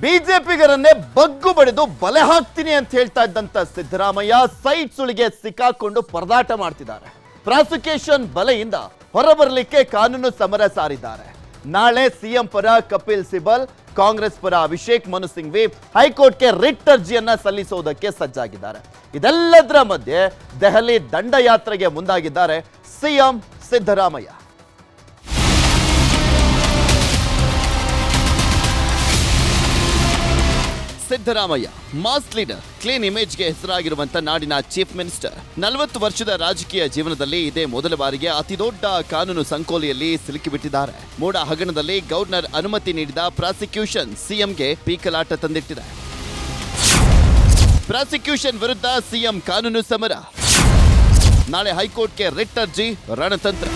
ಬಿಜೆಪಿಗರನ್ನೇ ಬಗ್ಗು ಬಡಿದು ಬಲೆ ಹಾಕ್ತೀನಿ ಅಂತ ಹೇಳ್ತಾ ಇದ್ದಂತ ಸಿದ್ದರಾಮಯ್ಯ ಸೈಟ್ ಸುಳಿಗೆ ಸಿಕ್ಕಾಕೊಂಡು ಪರದಾಟ ಮಾಡ್ತಿದ್ದಾರೆ. ಪ್ರಾಸಿಕ್ಯೂಷನ್ ಬಲೆಯಿಂದ ಹೊರಬರಲಿಕ್ಕೆ ಕಾನೂನು ಸಮರ ಸಾರಿದ್ದಾರೆ. ನಾಳೆ ಸಿಎಂ ಪರ ಕಪಿಲ್ ಸಿಬಲ್, ಕಾಂಗ್ರೆಸ್ ಪರ ಅಭಿಷೇಕ್ ಮನು ಸಿಂಘ್ವಿ ಹೈಕೋರ್ಟ್ಗೆ ರಿಟ್ ಅರ್ಜಿಯನ್ನ ಸಲ್ಲಿಸುವುದಕ್ಕೆ ಸಜ್ಜಾಗಿದ್ದಾರೆ. ಇದೆಲ್ಲದರ ಮಧ್ಯೆ ದೆಹಲಿ ದಂಡಯಾತ್ರೆಗೆ ಮುಂದಾಗಿದ್ದಾರೆ CM Siddaramaiah. Siddaramaiah mass leader, clean ಇಮೇಜ್ಗೆ ಹೆಸರಾಗಿರುವಂತ ನಾಡಿನ ಚೀಫ್ ಮಿನಿಸ್ಟರ್. 40 ವರ್ಷದ ರಾಜಕೀಯ ಜೀವನದಲ್ಲಿ ಇದೇ ಮೊದಲ ಬಾರಿಗೆ ಅತಿದೊಡ್ಡ ಕಾನೂನು ಸಂಕೋಲೆಯಲ್ಲಿ ಸಿಲುಕಿಬಿಟ್ಟಿದ್ದಾರೆ. ಮೂಡ ಹಗರಣದಲ್ಲಿ ಗವರ್ನರ್ ಅನುಮತಿ ನೀಡಿದ ಪ್ರಾಸಿಕ್ಯೂಷನ್ ಸಿಎಂಗೆ ಪೀಕಲಾಟ ತಂದಿಟ್ಟಿದೆ. ಪ್ರಾಸಿಕ್ಯೂಷನ್ ವಿರುದ್ಧ ಸಿಎಂ ಕಾನೂನು ಸಮರ. ನಾಳೆ ಹೈಕೋರ್ಟ್ಗೆ ರಿಟ್ ಅರ್ಜಿ, ರಣತಂತ್ರ.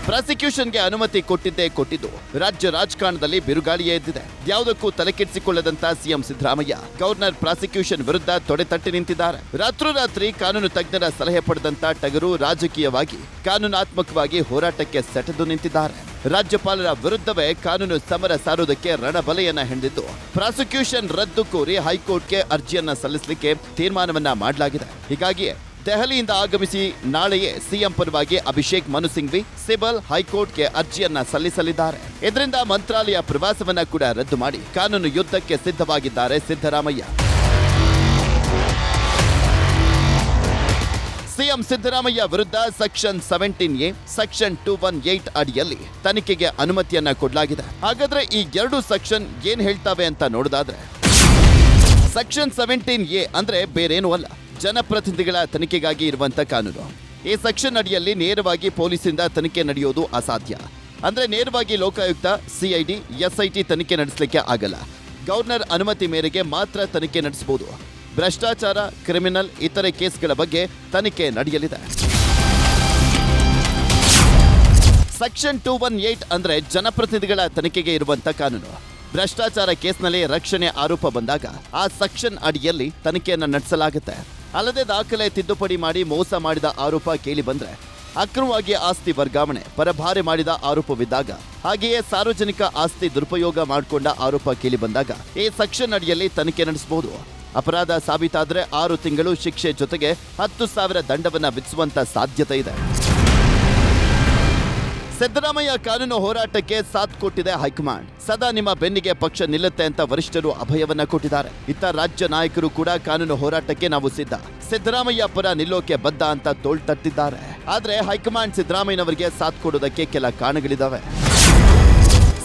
ಪ್ರಾಸಿಕ್ಯೂಷನ್ಗೆ ಅನುಮತಿ ಕೊಟ್ಟಿದ್ದು ರಾಜ್ಯ ರಾಜಕಾರಣದಲ್ಲಿ ಬಿರುಗಾಳಿಯೇ ಎದ್ದಿದೆ. ಯಾವುದಕ್ಕೂ ತಲೆಕೆಡಿಸಿಕೊಳ್ಳದಂತ ಸಿಎಂ ಸಿದ್ದರಾಮಯ್ಯ ಗವರ್ನರ್ ಪ್ರಾಸಿಕ್ಯೂಷನ್ ವಿರುದ್ಧ ತೊಡೆತಟ್ಟಿ ನಿಂತಿದ್ದಾರೆ. ರಾತ್ರೋರಾತ್ರಿ ಕಾನೂನು ತಜ್ಞರ ಸಲಹೆ ಪಡೆದಂತ ಟಗರು ರಾಜಕೀಯವಾಗಿ ಕಾನೂನಾತ್ಮಕವಾಗಿ ಹೋರಾಟಕ್ಕೆ ಸೆಟೆದು ನಿಂತಿದ್ದಾರೆ. ರಾಜ್ಯಪಾಲರ ವಿರುದ್ಧವೇ ಕಾನೂನು ಸಮರ ಸಾರುವುದಕ್ಕೆ ರಣಬಲೆಯನ್ನ ಹೆಣೆದಿದ್ದು ಪ್ರಾಸಿಕ್ಯೂಷನ್ ರದ್ದು ಕೋರಿ ಹೈಕೋರ್ಟ್ಗೆ ಅರ್ಜಿಯನ್ನ ಸಲ್ಲಿಸಲಿಕ್ಕೆ ತೀರ್ಮಾನವನ್ನ ಮಾಡಲಾಗಿದೆ. ಹೀಗಾಗಿಯೇ ದೆಹಲಿಯಿಂದ ಆಗಮಿಸಿ ನಾಳೆಯೇ ಸಿಎಂ ಪರವಾಗಿ ಅಭಿಷೇಕ್ ಮನು ಸಿಂಘ್ವಿ ಸಿಬಲ್ ಹೈಕೋರ್ಟ್ಗೆ ಅರ್ಜಿಯನ್ನ ಸಲ್ಲಿಸಲಿದ್ದಾರೆ. ಇದರಿಂದ ಮಂತ್ರಾಲಯ ಪ್ರವಾಸವನ್ನ ಕೂಡ ರದ್ದು ಮಾಡಿ ಕಾನೂನು ಯುದ್ಧಕ್ಕೆ ಸಿದ್ಧವಾಗಿದ್ದಾರೆ ಸಿದ್ದರಾಮಯ್ಯ. ಸಿಎಂ ಸಿದ್ದರಾಮಯ್ಯ ವಿರುದ್ಧ ಸೆಕ್ಷನ್ 17A, ಸೆಕ್ಷನ್ 218 ಅಡಿಯಲ್ಲಿ ತನಿಖೆಗೆ ಅನುಮತಿಯನ್ನ ಕೊಡಲಾಗಿದೆ. ಹಾಗಾದ್ರೆ ಈ ಎರಡು ಸೆಕ್ಷನ್ ಏನ್ ಹೇಳ್ತಾವೆ ಅಂತ ನೋಡೋದಾದ್ರೆ, ಸೆಕ್ಷನ್ 17A ಅಂದ್ರೆ ಬೇರೇನೂ ಅಲ್ಲ, ಜನಪ್ರತಿನಿಧಿಗಳ ತನಿಖೆಗಾಗಿ ಇರುವಂತ ಕಾನೂನು. ಈ ಸೆಕ್ಷನ್ ಅಡಿಯಲ್ಲಿ ನೇರವಾಗಿ ಪೊಲೀಸಿಂದ ತನಿಖೆ ನಡೆಯೋದು ಅಸಾಧ್ಯ. ಅಂದ್ರೆ ನೇರವಾಗಿ ಲೋಕಾಯುಕ್ತ, ಸಿಐಡಿ, ಎಸ್ಐಟಿ ತನಿಖೆ ನಡೆಸಲಿಕ್ಕೆ ಆಗಲ್ಲ. ಗವರ್ನರ್ ಅನುಮತಿ ಮೇರೆಗೆ ಮಾತ್ರ ತನಿಖೆ ನಡೆಸಬಹುದು. ಭ್ರಷ್ಟಾಚಾರ, ಕ್ರಿಮಿನಲ್, ಇತರೆ ಕೇಸ್ಗಳ ಬಗ್ಗೆ ತನಿಖೆ ನಡೆಯಲಿದೆ. ಸೆಕ್ಷನ್ 218 ಅಂದ್ರೆ ಜನಪ್ರತಿನಿಧಿಗಳ ತನಿಖೆಗೆ ಇರುವಂತ ಕಾನೂನು. ಭ್ರಷ್ಟಾಚಾರ ಕೇಸ್ನಲ್ಲಿ ರಕ್ಷಣೆ ಆರೋಪ ಬಂದಾಗ ಆ ಸೆಕ್ಷನ್ ಅಡಿಯಲ್ಲಿ ತನಿಖೆಯನ್ನು ನಡೆಸಲಾಗುತ್ತೆ. ಅಲ್ಲದೆ ದಾಖಲೆ ತಿದ್ದುಪಡಿ ಮಾಡಿ ಮೋಸ ಮಾಡಿದ ಆರೋಪ ಕೇಳಿ ಬಂದ್ರೆ, ಅಕ್ರಮವಾಗಿ ಆಸ್ತಿ ವರ್ಗಾವಣೆ, ಪರಭಾರೆ ಮಾಡಿದ ಆರೋಪವಿದ್ದಾಗ, ಹಾಗೆಯೇ ಸಾರ್ವಜನಿಕ ಆಸ್ತಿ ದುರುಪಯೋಗ ಮಾಡಿಕೊಂಡ ಆರೋಪ ಕೇಳಿ ಬಂದಾಗ ಈ ಸೆಕ್ಷನ್ ಅಡಿಯಲ್ಲಿ ತನಿಖೆ ನಡೆಸಬಹುದು. ಅಪರಾಧ ಸಾಬೀತಾದರೆ 6 ತಿಂಗಳು ಶಿಕ್ಷೆ ಜೊತೆಗೆ 10,000 ದಂಡವನ್ನ ವಿಧಿಸುವಂತ ಸಾಧ್ಯತೆ ಇದೆ. ಸಿದ್ದರಾಮಯ್ಯ ಕಾನೂನು ಹೋರಾಟಕ್ಕೆ ಸಾಥ್ ಕೊಟ್ಟಿದೆ ಹೈಕಮಾಂಡ್. ಸದಾ ನಿಮ್ಮ ಬೆನ್ನಿಗೆ ಪಕ್ಷ ನಿಲ್ಲುತ್ತೆ ಅಂತ ವರಿಷ್ಠರು ಅಭಯವನ್ನ ಕೊಟ್ಟಿದ್ದಾರೆ. ಇತ್ತ ರಾಜ್ಯ ನಾಯಕರು ಕೂಡ ಕಾನೂನು ಹೋರಾಟಕ್ಕೆ ನಾವು ಸಿದ್ಧ, ಸಿದ್ದರಾಮಯ್ಯ ಪರ ನಿಲ್ಲೋಕೆ ಬದ್ಧ ಅಂತ ತೋಳ್ ತಟ್ಟಿದ್ದಾರೆ. ಆದ್ರೆ ಹೈಕಮಾಂಡ್ ಸಿದ್ದರಾಮಯ್ಯನವರಿಗೆ ಸಾಥ್ ಕೊಡೋದಕ್ಕೆ ಕೆಲ ಕಾರಣಗಳಿದಾವೆ.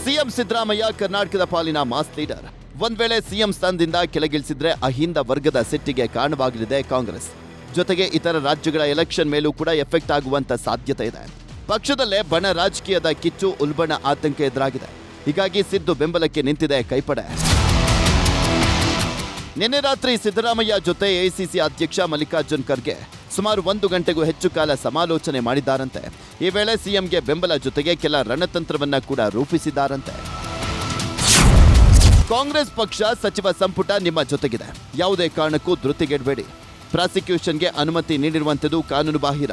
ಸಿಎಂ ಸಿದ್ದರಾಮಯ್ಯ ಕರ್ನಾಟಕದ ಪಾಲಿನ ಮಾಸ್ ಲೀಡರ್. ಒಂದ್ ವೇಳೆ ಸಿಎಂ ಸ್ಥಾನದಿಂದ ಕೆಳಗಿಳಿಸಿದ್ರೆ ಅಹಿಂದ ವರ್ಗದ ಸಿಟ್ಟಿಗೆ ಕಾರಣವಾಗಲಿದೆ ಕಾಂಗ್ರೆಸ್. ಜೊತೆಗೆ ಇತರ ರಾಜ್ಯಗಳ ಎಲೆಕ್ಷನ್ ಮೇಲೂ ಕೂಡ ಎಫೆಕ್ಟ್ ಆಗುವಂತ ಸಾಧ್ಯತೆ ಇದೆ. ಪಕ್ಷದಲ್ಲೇ ಬಣ ರಾಜಕೀಯದ ಕಿಚ್ಚು, ಉಲ್ಬಣ ಆತಂಕ ಎದುರಾಗಿದೆ. ಹೀಗಾಗಿ ಸಿದ್ದು ಬೆಂಬಲಕ್ಕೆ ನಿಂತಿದೆ ಕೈಪಡೆ. ನಿನ್ನೆ ರಾತ್ರಿ ಸಿದ್ದರಾಮಯ್ಯ ಜೊತೆ ಎಐಸಿಸಿ ಅಧ್ಯಕ್ಷ ಮಲ್ಲಿಕಾರ್ಜುನ್ ಖರ್ಗೆ ಸುಮಾರು 1 ಗಂಟೆಗೂ ಹೆಚ್ಚು ಕಾಲ ಸಮಾಲೋಚನೆ ಮಾಡಿದ್ದಾರಂತೆ. ಈ ವೇಳೆ ಸಿಎಂಗೆ ಬೆಂಬಲ ಜೊತೆಗೆ ಕೆಲ ರಣತಂತ್ರವನ್ನ ಕೂಡ ರೂಪಿಸಿದ್ದಾರಂತೆ. ಕಾಂಗ್ರೆಸ್ ಪಕ್ಷ, ಸಚಿವ ಸಂಪುಟ ನಿಮ್ಮ ಜೊತೆಗಿದೆ. ಯಾವುದೇ ಕಾರಣಕ್ಕೂ ಧೃತಿಗೆಡಬೇಡಿ. ಪ್ರಾಸಿಕ್ಯೂಷನ್ಗೆ ಅನುಮತಿ ನೀಡಿರುವಂಥದ್ದು ಕಾನೂನು ಬಾಹಿರ.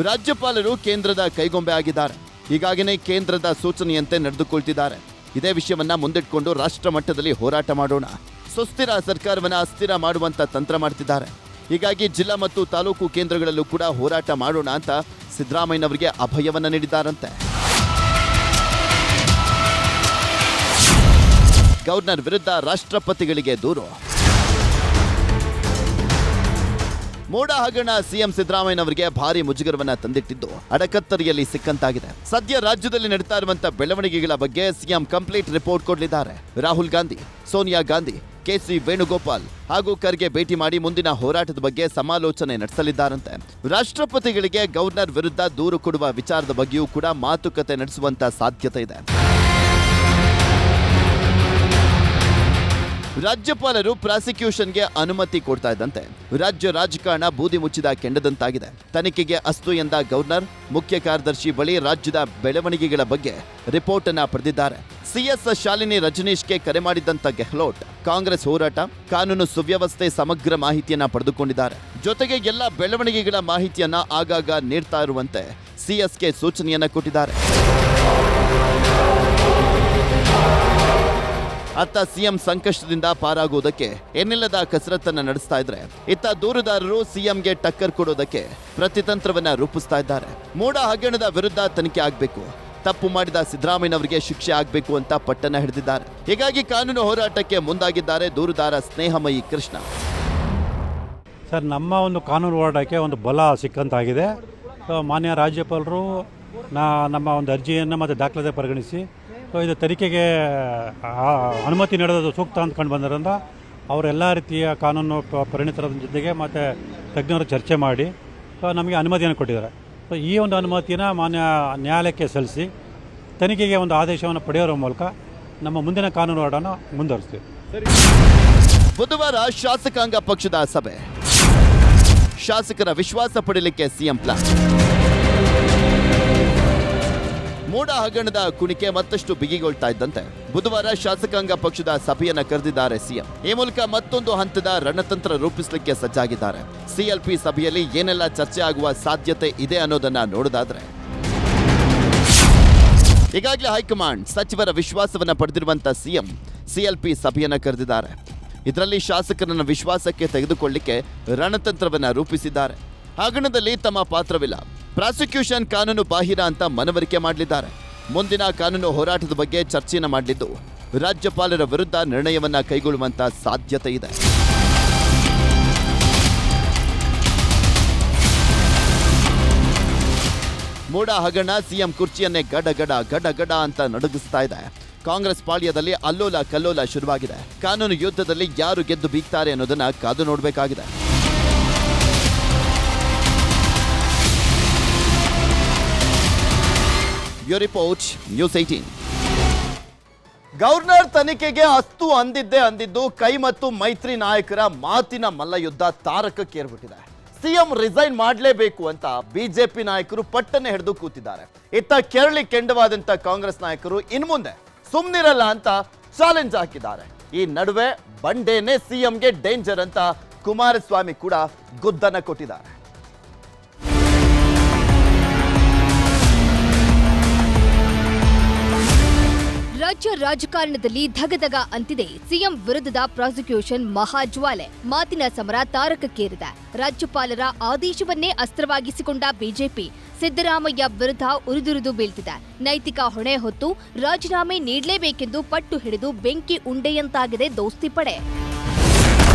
ರಾಜ್ಯಪಾಲರು ಕೇಂದ್ರದ ಕೈಗೊಂಬೆ ಆಗಿದ್ದಾರೆ. ಹೀಗಾಗಿನೇ ಕೇಂದ್ರದ ಸೂಚನೆಯಂತೆ ನಡೆದುಕೊಳ್ತಿದ್ದಾರೆ. ಇದೇ ವಿಷಯವನ್ನ ಮುಂದಿಟ್ಕೊಂಡು ರಾಷ್ಟ್ರ ಮಟ್ಟದಲ್ಲಿ ಹೋರಾಟ ಮಾಡೋಣ, ಸುಸ್ಥಿರ ಸರ್ಕಾರವನ್ನ ಅಸ್ಥಿರ ಮಾಡುವಂತ ತಂತ್ರ ಮಾಡ್ತಿದ್ದಾರೆ. ಹೀಗಾಗಿ ಜಿಲ್ಲಾ ಮತ್ತು ತಾಲೂಕು ಕೇಂದ್ರಗಳಲ್ಲೂ ಕೂಡ ಹೋರಾಟ ಮಾಡೋಣ ಅಂತ ಸಿದ್ದರಾಮಯ್ಯನವರಿಗೆ ಅಭಯವನ್ನ ನೀಡಿದ್ದಾರಂತೆ. ಗವರ್ನರ್ ವಿರುದ್ಧ ರಾಷ್ಟ್ರಪತಿಗಳಿಗೆ ದೂರು. ಮೋಡ ಹಗರಣ ಸಿಎಂ ಸಿದ್ದರಾಮಯ್ಯನವರಿಗೆ ಭಾರಿ ಮುಜುಗರವನ್ನ ತಂದಿಟ್ಟಿದ್ದು ಅಡಕತ್ತರಿಯಲ್ಲಿ ಸಿಕ್ಕಂತಾಗಿದೆ. ಸದ್ಯ ರಾಜ್ಯದಲ್ಲಿ ನಡೀತಾ ಇರುವಂತಹ ಬೆಳವಣಿಗೆಗಳ ಬಗ್ಗೆ ಸಿಎಂ ಕಂಪ್ಲೀಟ್ ರಿಪೋರ್ಟ್ ಕೊಡಲಿದ್ದಾರೆ. ರಾಹುಲ್ ಗಾಂಧಿ, ಸೋನಿಯಾ ಗಾಂಧಿ, ಕೆ.ಸಿ. ವೇಣುಗೋಪಾಲ್ ಹಾಗೂ ಖರ್ಗೆ ಭೇಟಿ ಮಾಡಿ ಮುಂದಿನ ಹೋರಾಟದ ಬಗ್ಗೆ ಸಮಾಲೋಚನೆ ನಡೆಸಲಿದ್ದಾರಂತೆ. ರಾಷ್ಟ್ರಪತಿಗಳಿಗೆ ಗವರ್ನರ್ ವಿರುದ್ಧ ದೂರು ಕೊಡುವ ವಿಚಾರದ ಬಗ್ಗೆಯೂ ಕೂಡ ಮಾತುಕತೆ ನಡೆಸುವಂತ ಸಾಧ್ಯತೆ ಇದೆ. ರಾಜ್ಯಪಾಲರು ಪ್ರಾಸಿಕ್ಯೂಷನ್ಗೆ ಅನುಮತಿ ಕೊಡ್ತಾ ಇದ್ದಂತೆ ರಾಜ್ಯ ರಾಜಕಾರಣ ಬೂದಿ ಮುಚ್ಚಿದ ಕೆಂಡದಂತಾಗಿದೆ. ತನಿಖೆಗೆ ಅಸ್ತು ಎಂದ ಗವರ್ನರ್ ಮುಖ್ಯ ಕಾರ್ಯದರ್ಶಿ ಬಳಿ ರಾಜ್ಯದ ಬೆಳವಣಿಗೆಗಳ ಬಗ್ಗೆ ರಿಪೋರ್ಟ್ ಅನ್ನ ಪಡೆದಿದ್ದಾರೆ. ಸಿಎಸ್ ಶಾಲಿನಿ ರಜನೀಶ್ಗೆ ಕರೆ ಮಾಡಿದ್ದಂತ ಗೆಹ್ಲೋಟ್ ಕಾಂಗ್ರೆಸ್ ಹೋರಾಟ, ಕಾನೂನು ಸುವ್ಯವಸ್ಥೆ ಸಮಗ್ರ ಮಾಹಿತಿಯನ್ನ ಪಡೆದುಕೊಂಡಿದ್ದಾರೆ. ಜೊತೆಗೆ ಎಲ್ಲ ಬೆಳವಣಿಗೆಗಳ ಮಾಹಿತಿಯನ್ನ ಆಗಾಗ ನೀಡ್ತಾ ಇರುವಂತೆ ಸಿಎಸ್ಗೆ ಸೂಚನೆಯನ್ನ ಕೊಟ್ಟಿದ್ದಾರೆ. ಅತ್ತ ಸಿಎಂ ಸಂಕಷ್ಟದಿಂದ ಪಾರಾಗುವುದಕ್ಕೆ ಎನ್ನಿಲ್ಲದ ಕಸರತ್ತನ್ನ ನಡೆಸ್ತಾ ಇದ್ರೆ, ಇತ್ತ ದೂರುದಾರರು ಸಿಎಂಗೆ ಟಕ್ಕರ್ ಕೊಡೋದಕ್ಕೆ ಪ್ರತಿತಂತ್ರವನ್ನ ರೂಪಿಸ್ತಾ ಇದ್ದಾರೆ. ಮೋಡ ಹಗರಣದ ವಿರುದ್ಧ ತನಿಖೆ ಆಗಬೇಕು, ತಪ್ಪು ಮಾಡಿದ ಸಿದ್ದರಾಮಯ್ಯನವರಿಗೆ ಶಿಕ್ಷೆ ಆಗಬೇಕು ಅಂತ ಪಟ್ಟಣ ಹಿಡಿದಿದ್ದಾರೆ. ಹೀಗಾಗಿ ಕಾನೂನು ಹೋರಾಟಕ್ಕೆ ಮುಂದಾಗಿದ್ದಾರೆ ದೂರುದಾರ ಸ್ನೇಹಮಯಿ ಕೃಷ್ಣ. ಸರ್, ನಮ್ಮ ಒಂದು ಕಾನೂನು ಹೋರಾಟಕ್ಕೆ ಒಂದು ಬಲ ಸಿಕ್ಕಂತಾಗಿದೆ. ಮಾನ್ಯ ರಾಜ್ಯಪಾಲರು ನಮ್ಮ ಒಂದು ಅರ್ಜಿಯನ್ನು ಮತ್ತು ದಾಖಲಾತಿ ಪರಿಗಣಿಸಿ ಇದು ತನಿಖೆಗೆ ಅನುಮತಿ ನೀಡೋದು ಸೂಕ್ತ ಅಂತ ಕಂಡು ಬಂದಿರೋದ್ರಿಂದ ಅವರೆಲ್ಲ ರೀತಿಯ ಕಾನೂನು ಪರಿಣಿತರ ಜೊತೆಗೆ ಮತ್ತು ತಜ್ಞರು ಚರ್ಚೆ ಮಾಡಿ ನಮಗೆ ಅನುಮತಿಯನ್ನು ಕೊಟ್ಟಿದ್ದಾರೆ. ಈ ಒಂದು ಅನುಮತಿನ ಮಾನ್ಯ ನ್ಯಾಯಾಲಯಕ್ಕೆ ಸಲ್ಲಿಸಿ ತನಿಖೆಗೆ ಒಂದು ಆದೇಶವನ್ನು ಪಡೆಯೋರ ಮೂಲಕ ನಮ್ಮ ಮುಂದಿನ ಕಾನೂನು ಹೋರಾಟನ ಮುಂದುವರಿಸ್ತೀವಿ. ಬುಧವಾರ ಶಾಸಕಾಂಗ ಪಕ್ಷದ ಸಭೆ. ಶಾಸಕರ ವಿಶ್ವಾಸ ಪಡೆಯಲಿಕ್ಕೆ ಸಿಎಂ ಪ್ಲಾನ್. ಮೋಡ ಹಗರಣದ ಕುಣಿಕೆ ಮತ್ತಷ್ಟು ಬಿಗಿಗೊಳ್ತಾ ಇದ್ದಂತೆ ಬುಧವಾರ ಶಾಸಕಾಂಗ ಪಕ್ಷದ ಸಭೆಯನ್ನ ಕರೆದಿದ್ದಾರೆ ಸಿಎಂ. ಈ ಮೂಲಕ ಮತ್ತೊಂದು ಹಂತದ ರಣತಂತ್ರ ರೂಪಿಸಲಿಕ್ಕೆ ಸಜ್ಜಾಗಿದ್ದಾರೆ. ಸಿಎಲ್ಪಿ ಸಭೆಯಲ್ಲಿ ಏನೆಲ್ಲ ಚರ್ಚೆ ಆಗುವ ಸಾಧ್ಯತೆ ಇದೆ ಅನ್ನೋದನ್ನ ನೋಡೋದಾದ್ರೆ, ಈಗಾಗಲೇ ಹೈಕಮಾಂಡ್ ಸಚಿವರ ವಿಶ್ವಾಸವನ್ನ ಪಡೆದಿರುವಂತ ಸಿಎಂ ಸಿಎಲ್ಪಿ ಸಭೆಯನ್ನ ಕರೆದಿದ್ದಾರೆ. ಇದರಲ್ಲಿ ಶಾಸಕರನ್ನ ವಿಶ್ವಾಸಕ್ಕೆ ತೆಗೆದುಕೊಳ್ಳಿಕ್ಕೆ ರಣತಂತ್ರವನ್ನ ರೂಪಿಸಿದ್ದಾರೆ. ಹಗರಣದಲ್ಲಿ ತಮ್ಮ ಪಾತ್ರವಿಲ್ಲ, ಪ್ರಾಸಿಕ್ಯೂಷನ್ ಕಾನೂನು ಬಾಹಿರ ಅಂತ ಮನವರಿಕೆ ಮಾಡಲಿದ್ದಾರೆ. ಮುಂದಿನ ಕಾನೂನು ಹೋರಾಟದ ಬಗ್ಗೆ ಚರ್ಚೆಯನ್ನು ಮಾಡಲಿದ್ದು, ರಾಜ್ಯಪಾಲರ ವಿರುದ್ಧ ನಿರ್ಣಯವನ್ನ ಕೈಗೊಳ್ಳುವಂತ ಸಾಧ್ಯತೆ ಇದೆ. ಮೋಡ ಹಗರಣ ಸಿಎಂ ಕುರ್ಚಿಯನ್ನೇ ಗಡಗಡ ಗಡಗಡ ಅಂತ ನಡುಗಿಸ್ತಾ ಇದೆ. ಕಾಂಗ್ರೆಸ್ ಪಾಳ್ಯದಲ್ಲಿ ಅಲ್ಲೋಲ ಕಲ್ಲೋಲ ಶುರುವಾಗಿದೆ. ಕಾನೂನು ಯುದ್ಧದಲ್ಲಿ ಯಾರು ಗೆದ್ದು ಬೀಗ್ತಾರೆ ಅನ್ನೋದನ್ನ ಕಾದು ನೋಡಬೇಕಾಗಿದೆ. Report news 18. ಗವರ್ನರ್ ತನಿಖೆಗೆ ಅಸ್ತು ಅಂದಿದ್ದು ಕೈ ಮತ್ತು ಮೈತ್ರಿ ನಾಯಕರ ಮಾತಿನ ಮಲ್ಲಯುದ್ಧ ತಾರಕಕ್ಕೇರ್ಬಿಟ್ಟಿದೆ. ಸಿಎಂ ರಿಸೈನ್ ಮಾಡಲೇಬೇಕು ಅಂತ ಬಿಜೆಪಿ ನಾಯಕರು ಪಟ್ಟನೆ ಹಿಡಿದು ಕೂತಿದ್ದಾರೆ. ಇತ್ತ ಕೆರಳಿ ಕೆಂಡವಾದಂತ ಕಾಂಗ್ರೆಸ್ ನಾಯಕರು ಇನ್ಮುಂದೆ ಸುಮ್ಮನಿರಲ್ಲ ಅಂತ ಚಾಲೆಂಜ್ ಹಾಕಿದ್ದಾರೆ. ಈ ನಡುವೆ ಬಂಡೇನೆ ಸಿಎಂಗೆ ಡೇಂಜರ್ ಅಂತ ಕುಮಾರಸ್ವಾಮಿ ಕೂಡ ಗುದ್ದನ್ನ ಕೊಟ್ಟಿದ್ದಾರೆ. ರಾಜ್ಯ ರಾಜಕಾರಣದಲ್ಲಿ ಧಗಧಗ ಅಂತಿದೆ ಸಿಎಂ ವಿರುದ್ಧದ ಪ್ರಾಸಿಕ್ಯೂಷನ್ ಮಹಾಜ್ವಾಲೆ. ಮಾತಿನ ಸಮರ ತಾರಕಕ್ಕೇರಿದೆ. ರಾಜ್ಯಪಾಲರ ಆದೇಶವನ್ನೇ ಅಸ್ತ್ರವಾಗಿಸಿಕೊಂಡ ಬಿಜೆಪಿ ಸಿದ್ದರಾಮಯ್ಯ ವಿರುದ್ಧ ಉರಿದುರಿದು ಬೀಳ್ತಿದೆ. ನೈತಿಕ ಹೊಣೆ ಹೊತ್ತು ರಾಜೀನಾಮೆ ನೀಡಲೇಬೇಕೆಂದು ಪಟ್ಟು ಹಿಡಿದು ಬೆಂಕಿ ಉಂಡೆಯಂತಾಗಿದೆ ದೋಸ್ತಿ ಪಡೆ.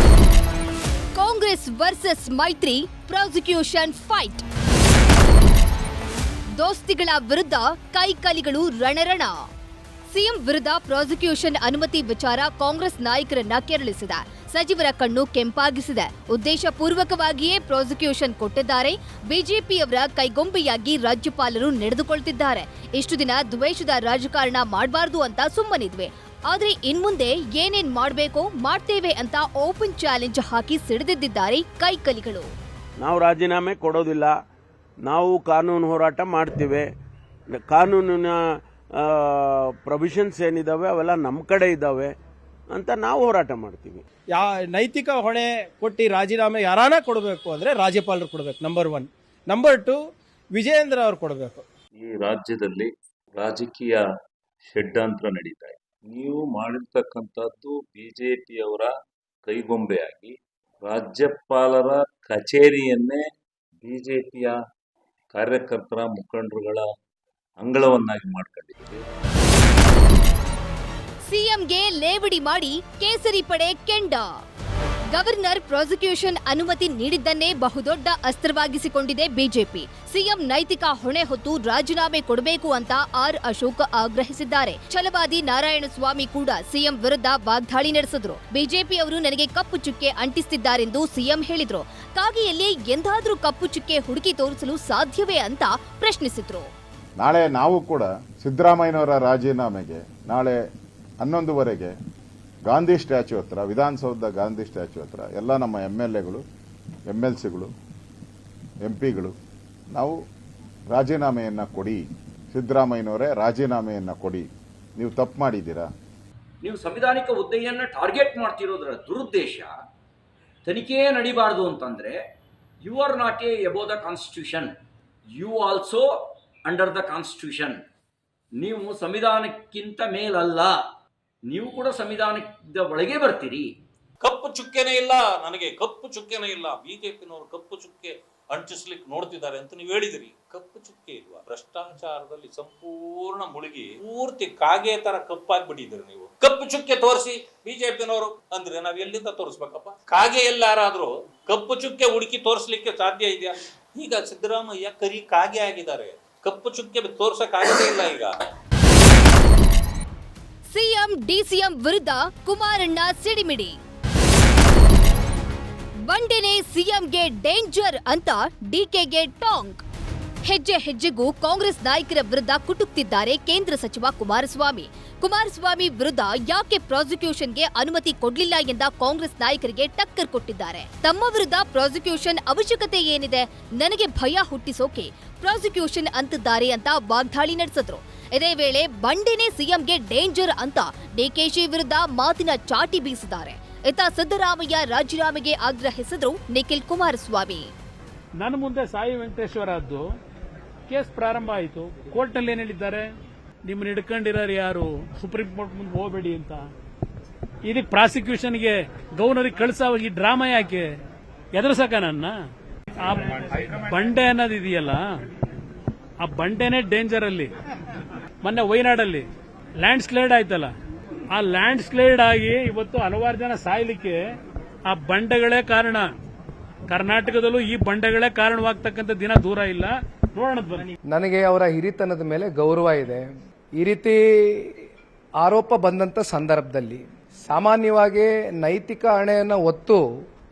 ಕಾಂಗ್ರೆಸ್ ವರ್ಸಸ್ ಮೈತ್ರಿ ಪ್ರಾಸಿಕ್ಯೂಷನ್ ಫೈಟ್. ದೋಸ್ತಿಗಳ ವಿರುದ್ಧ ಕೈಕಲಿಗಳು ರಣರಣ. ಸಿಎಂ ವಿರುದ್ಧ ಪ್ರಾಸಿಕ್ಯೂಷನ್ ಅನುಮತಿ ವಿಚಾರ ಕಾಂಗ್ರೆಸ್ ನಾಯಕರನ್ನ ಕೆರಳಿಸಿದೆ. ಸಚಿವರ ಕಣ್ಣು ಕೆಂಪಾಗಿಸಿದೆ. ಉದ್ದೇಶಪೂರ್ವಕವಾಗಿಯೇ ಪ್ರಾಸಿಕ್ಯೂಷನ್ ಕೊಟ್ಟಿದ್ದಾರೆ. ಬಿಜೆಪಿಯವರ ಕೈಗೊಂಬೆಯಾಗಿ ರಾಜ್ಯಪಾಲರು ನಡೆದುಕೊಳ್ತಿದ್ದಾರೆ. ಇಷ್ಟು ದಿನ ದ್ವೇಷದ ರಾಜಕಾರಣ ಮಾಡಬಾರ್ದು ಅಂತ ಸುಮ್ಮನಿದ್ವಿ. ಆದ್ರೆ ಇನ್ಮುಂದೆ ಏನೇನ್ ಮಾಡಬೇಕೋ ಮಾಡ್ತೇವೆ ಅಂತ ಓಪನ್ ಚಾಲೆಂಜ್ ಹಾಕಿ ಸಿಡಿದಿದ್ದಾರೆ ಕೈಕಲಿಗಳು. ನಾವು ರಾಜೀನಾಮೆ ಕೊಡೋದಿಲ್ಲ, ನಾವು ಕಾನೂನು ಹೋರಾಟ ಮಾಡ್ತೀವಿ. ಕಾನೂನಿನ ಪ್ರೊವಿಷನ್ಸ್ ಏನಿದಾವೆ ಅವೆಲ್ಲ ನಮ್ಮ ಕಡೆ ಇದ್ದಾವೆ ಅಂತ ನಾವು ಹೋರಾಟ ಮಾಡ್ತೀವಿ. ನೈತಿಕ ಹೊಣೆ ಕೊಟ್ಟು ರಾಜೀನಾಮೆ ಯಾರಾನ ಕೊಡಬೇಕು ಅಂದ್ರೆ ರಾಜ್ಯಪಾಲರು ಕೊಡಬೇಕು, ನಂಬರ್ 1. ನಂಬರ್ 2 ವಿಜಯೇಂದ್ರ ಅವರು ಕೊಡಬೇಕು. ಈ ರಾಜ್ಯದಲ್ಲಿ ರಾಜಕೀಯ ಷಡ್ಯಂತ್ರ ನಡೀತಾ ಇದೆ. ನೀವು ಮಾಡಿರ್ತಕ್ಕಂಥದ್ದು ಬಿಜೆಪಿಯವರ ಕೈಗೊಂಬೆಯಾಗಿ ರಾಜ್ಯಪಾಲರ ಕಚೇರಿಯನ್ನೇ ಬಿಜೆಪಿಯ ಕಾರ್ಯಕರ್ತರ ಮುಖಂಡರುಗಳ ಅಂಗಳವನ್ನಾಗಿ ಮಾಡ್ಕೊಂಡಿದ್ದೀವಿ. ಸಿಎಂಗೆ ಲೇವಡಿ ಮಾಡಿ ಕೇಸರಿ ಪಡೆ ಕೆಂಡ. ಗವರ್ನರ್ ಪ್ರಾಸಿಕ್ಯೂಷನ್ ಅನುಮತಿ ನೀಡಿದ್ದನ್ನೇ ಬಹುದೊಡ್ಡ ಅಸ್ತ್ರವಾಗಿಸಿಕೊಂಡಿದೆ ಬಿಜೆಪಿ. ಸಿಎಂ ನೈತಿಕ ಹೊಣೆ ಹೊತ್ತು ರಾಜೀನಾಮೆ ಕೊಡಬೇಕು ಅಂತ ಆರ್ ಅಶೋಕ್ ಆಗ್ರಹಿಸಿದ್ದಾರೆ. ಛಲವಾದಿ ನಾರಾಯಣಸ್ವಾಮಿ ಕೂಡ ಸಿಎಂ ವಿರುದ್ಧ ವಾಗ್ದಾಳಿ ನಡೆಸಿದ್ರು. ಬಿಜೆಪಿಯವರು ನನಗೆ ಕಪ್ಪು ಚುಕ್ಕೆ ಅಂಟಿಸ್ತಿದ್ದಾರೆಂದು ಸಿಎಂ ಹೇಳಿದ್ರು. ಕಾಗಿಯಲ್ಲಿ ಎಂದಾದ್ರೂ ಕಪ್ಪು ಚುಕ್ಕೆ ಹುಡುಕಿ ತೋರಿಸಲು ಸಾಧ್ಯವೇ ಅಂತ ಪ್ರಶ್ನಿಸಿದ್ರು. ನಾಳೆ ನಾವು ಕೂಡ ಸಿದ್ದರಾಮಯ್ಯನವರ ರಾಜೀನಾಮೆಗೆ ನಾಳೆ 11ವರೆಗೆ ಗಾಂಧಿ ಸ್ಟ್ಯಾಚ್ಯೂ ಹತ್ರ, ವಿಧಾನಸೌಧದ ಗಾಂಧಿ ಸ್ಟ್ಯಾಚ್ಯೂ ಹತ್ರ ಎಲ್ಲ ನಮ್ಮ MLAಗಳು, MLCಗಳು, MP ಗಳು ನಾವು ರಾಜೀನಾಮೆಯನ್ನು ಕೊಡಿ, ಸಿದ್ದರಾಮಯ್ಯನವರೇ ರಾಜೀನಾಮೆಯನ್ನು ಕೊಡಿ, ನೀವು ತಪ್ಪು ಮಾಡಿದ್ದೀರಾ. ನೀವು ಸಂವಿಧಾನಿಕ ಹುದ್ದೆಯನ್ನು ಟಾರ್ಗೆಟ್ ಮಾಡ್ತಿರೋದ್ರ ದುರುದ್ದೇಶ ತನಿಖೆಯೇ ನಡಿಬಾರ್ದು ಅಂತಂದರೆ you are not above the constitution, you also under the constitution. ನೀವು ಸಂವಿಧಾನಕ್ಕಿಂತ ಮೇಲಲ್ಲ, ನೀವು ಕೂಡ ಸಂವಿಧಾನದ ಒಳಗೆ ಬರ್ತೀರಿ. ಕಪ್ಪು ಚುಕ್ಕೆನೇ ಇಲ್ಲ, ನನಗೆ ಕಪ್ಪು ಚುಕ್ಕೆನೇ ಇಲ್ಲ, ಬಿಜೆಪಿನವರು ಕಪ್ಪು ಚುಕ್ಕೆ ಅಂಟಿಸ್ಲಿಕ್ಕೆ ನೋಡ್ತಿದ್ದಾರೆ ಅಂತ ನೀವು ಹೇಳಿದಿರಿ. ಕಪ್ಪು ಚುಕ್ಕೆ ಇಲ್ವಾ? ಭ್ರಷ್ಟಾಚಾರದಲ್ಲಿ ಸಂಪೂರ್ಣ ಮುಳುಗಿ ಪೂರ್ತಿ ಕಾಗೆ ತರ ಕಪ್ಪಾಗ್ಬಿಟ್ಟಿದ್ದೀರಿ ನೀವು. ಕಪ್ಪು ಚುಕ್ಕೆ ತೋರಿಸಿ ಬಿಜೆಪಿನವರು ಅಂದ್ರೆ ನಾವ್ ಎಲ್ಲಿಂದ ತೋರಿಸ್ಬೇಕಪ್ಪ? ಕಾಗೆ ಎಲ್ಲಾರಾದ್ರೂ ಕಪ್ಪು ಚುಕ್ಕೆ ಹುಡುಕಿ ತೋರಿಸ್ಲಿಕ್ಕೆ ಸಾಧ್ಯ ಇದೆಯಾ? ಈಗ ಸಿದ್ದರಾಮಯ್ಯ ಕರಿ ಕಾಗೆ ಆಗಿದ್ದಾರೆ, ಕಪ್ಪು ಚುಕ್ಕೆ ತೋರ್ಸಕ್ ಆಗದೇ ಇಲ್ಲ. ಈಗ ಸಿಎಂ ಡಿಸಿಎಂ ವಿರುದ್ಧ ಕುಮಾರಣ್ಣ ಸಿಡಿಮಿಡಿ. ಬಂಡೆನೇ ಸಿಎಂಗೆ ಡೇಂಜರ್ ಅಂತ ಡಿಕೆಗೆ ಟಾಂಗ್. ಹೆಜ್ಜೆ ಹೆಜ್ಜೆಗೂ ಕಾಂಗ್ರೆಸ್ ನಾಯಕರ ವಿರುದ್ಧ ಕುಟುಕ್ತಿದ್ದಾರೆ ಕೇಂದ್ರ ಸಚಿವ ಕುಮಾರಸ್ವಾಮಿ. ಕುಮಾರಸ್ವಾಮಿ ವಿರುದ್ಧ ಯಾಕೆ ಪ್ರಾಸಿಕ್ಯೂಷನ್ಗೆ ಅನುಮತಿ ಕೊಡ್ಲಿಲ್ಲ ಎಂದ ಕಾಂಗ್ರೆಸ್ ನಾಯಕರಿಗೆ ಟಕ್ಕರ್ ಕೊಟ್ಟಿದ್ದಾರೆ. ತಮ್ಮ ವಿರುದ್ಧ ಪ್ರಾಸಿಕ್ಯೂಷನ್ ಅವಶ್ಯಕತೆ ಏನಿದೆ, ನನಗೆ ಭಯ ಹುಟ್ಟಿಸೋಕೆ ಪ್ರಾಸಿಕ್ಯೂಷನ್ ಅಂತಿದ್ದಾರೆ ಅಂತ ವಾಗ್ದಾಳಿ ನಡೆಸಿದ್ರು. ಇದೇ ವೇಳೆ ಬಂಡೆನೇ ಸಿಎಂಗೆ ಡೇಂಜರ್ ಅಂತ ಡಿಕೆಶಿ ವಿರುದ್ಧ ಮಾತಿನ ಚಾಟಿ ಬೀಸಿದ್ದಾರೆ. ಇತ್ತ ಸಿದ್ದರಾಮಯ್ಯ ರಾಜೀನಾಮೆಗೆ ಆಗ್ರಹಿಸಿದ್ರು ನಿಖಿಲ್ ಕುಮಾರಸ್ವಾಮಿ. ನನ್ನ ಮುಂದೆ ಸಾಯಿ ವೆಂಕಟೇಶ್ವರದ್ದು ಕೇಸ್ ಪ್ರಾರಂಭ ಆಯಿತು. ಕೋರ್ಟ್ನಲ್ಲಿ ಏನು ಹೇಳಿದ್ದಾರೆ? ನಿಮ್ಮನ್ನ ಹಿಡ್ಕೊಂಡಿರೋರು ಯಾರು, ಸುಪ್ರೀಂ ಕೋರ್ಟ್ ಮುಂದೆ ಹೋಗಬೇಡಿ ಅಂತ. ಇದಕ್ಕೆ ಪ್ರಾಸಿಕ್ಯೂಷನ್ಗೆ ಗವರ್ನರಿಗೆ ಕಳಿಸೋ ಈ ಡ್ರಾಮಾ ಯಾಕೆ? ಎದುರಿಸಕ ನನ್ನ ಆ ಬಂಡೆ ಅನ್ನೋದು ಇದೆಯಲ್ಲ, ಆ ಬಂಡೆನೇ ಡೇಂಜರ್. ಅಲ್ಲಿ ಮೊನ್ನೆ ವಯನಾಡಲ್ಲಿ ಲ್ಯಾಂಡ್ ಸ್ಲೈಡ್ ಆಯ್ತಲ್ಲ, ಆ ಲ್ಯಾಂಡ್ ಸ್ಲೈಡ್ ಆಗಿ ಇವತ್ತು ಹಲವಾರು ಜನ ಸಾಯ್ಲಿಕ್ಕೆ ಆ ಬಂಡೆಗಳೇ ಕಾರಣ. ಕರ್ನಾಟಕದಲ್ಲೂ ಈ ಬಂಡೆಗಳೇ ಕಾರಣವಾಗ್ತಕ್ಕಂಥ ದಿನ ದೂರ ಇಲ್ಲ. ನೋಡೋಣ ಬನ್ನಿ. ನನಗೆ ಅವರ ಹಿರಿತನದ ಮೇಲೆ ಗೌರವ ಇದೆ. ಈ ರೀತಿ ಆರೋಪ ಬಂದಂತ ಸಂದರ್ಭದಲ್ಲಿ ಸಾಮಾನ್ಯವಾಗಿ ನೈತಿಕ ಹೊಣೆಯನ್ನು ಹೊತ್ತು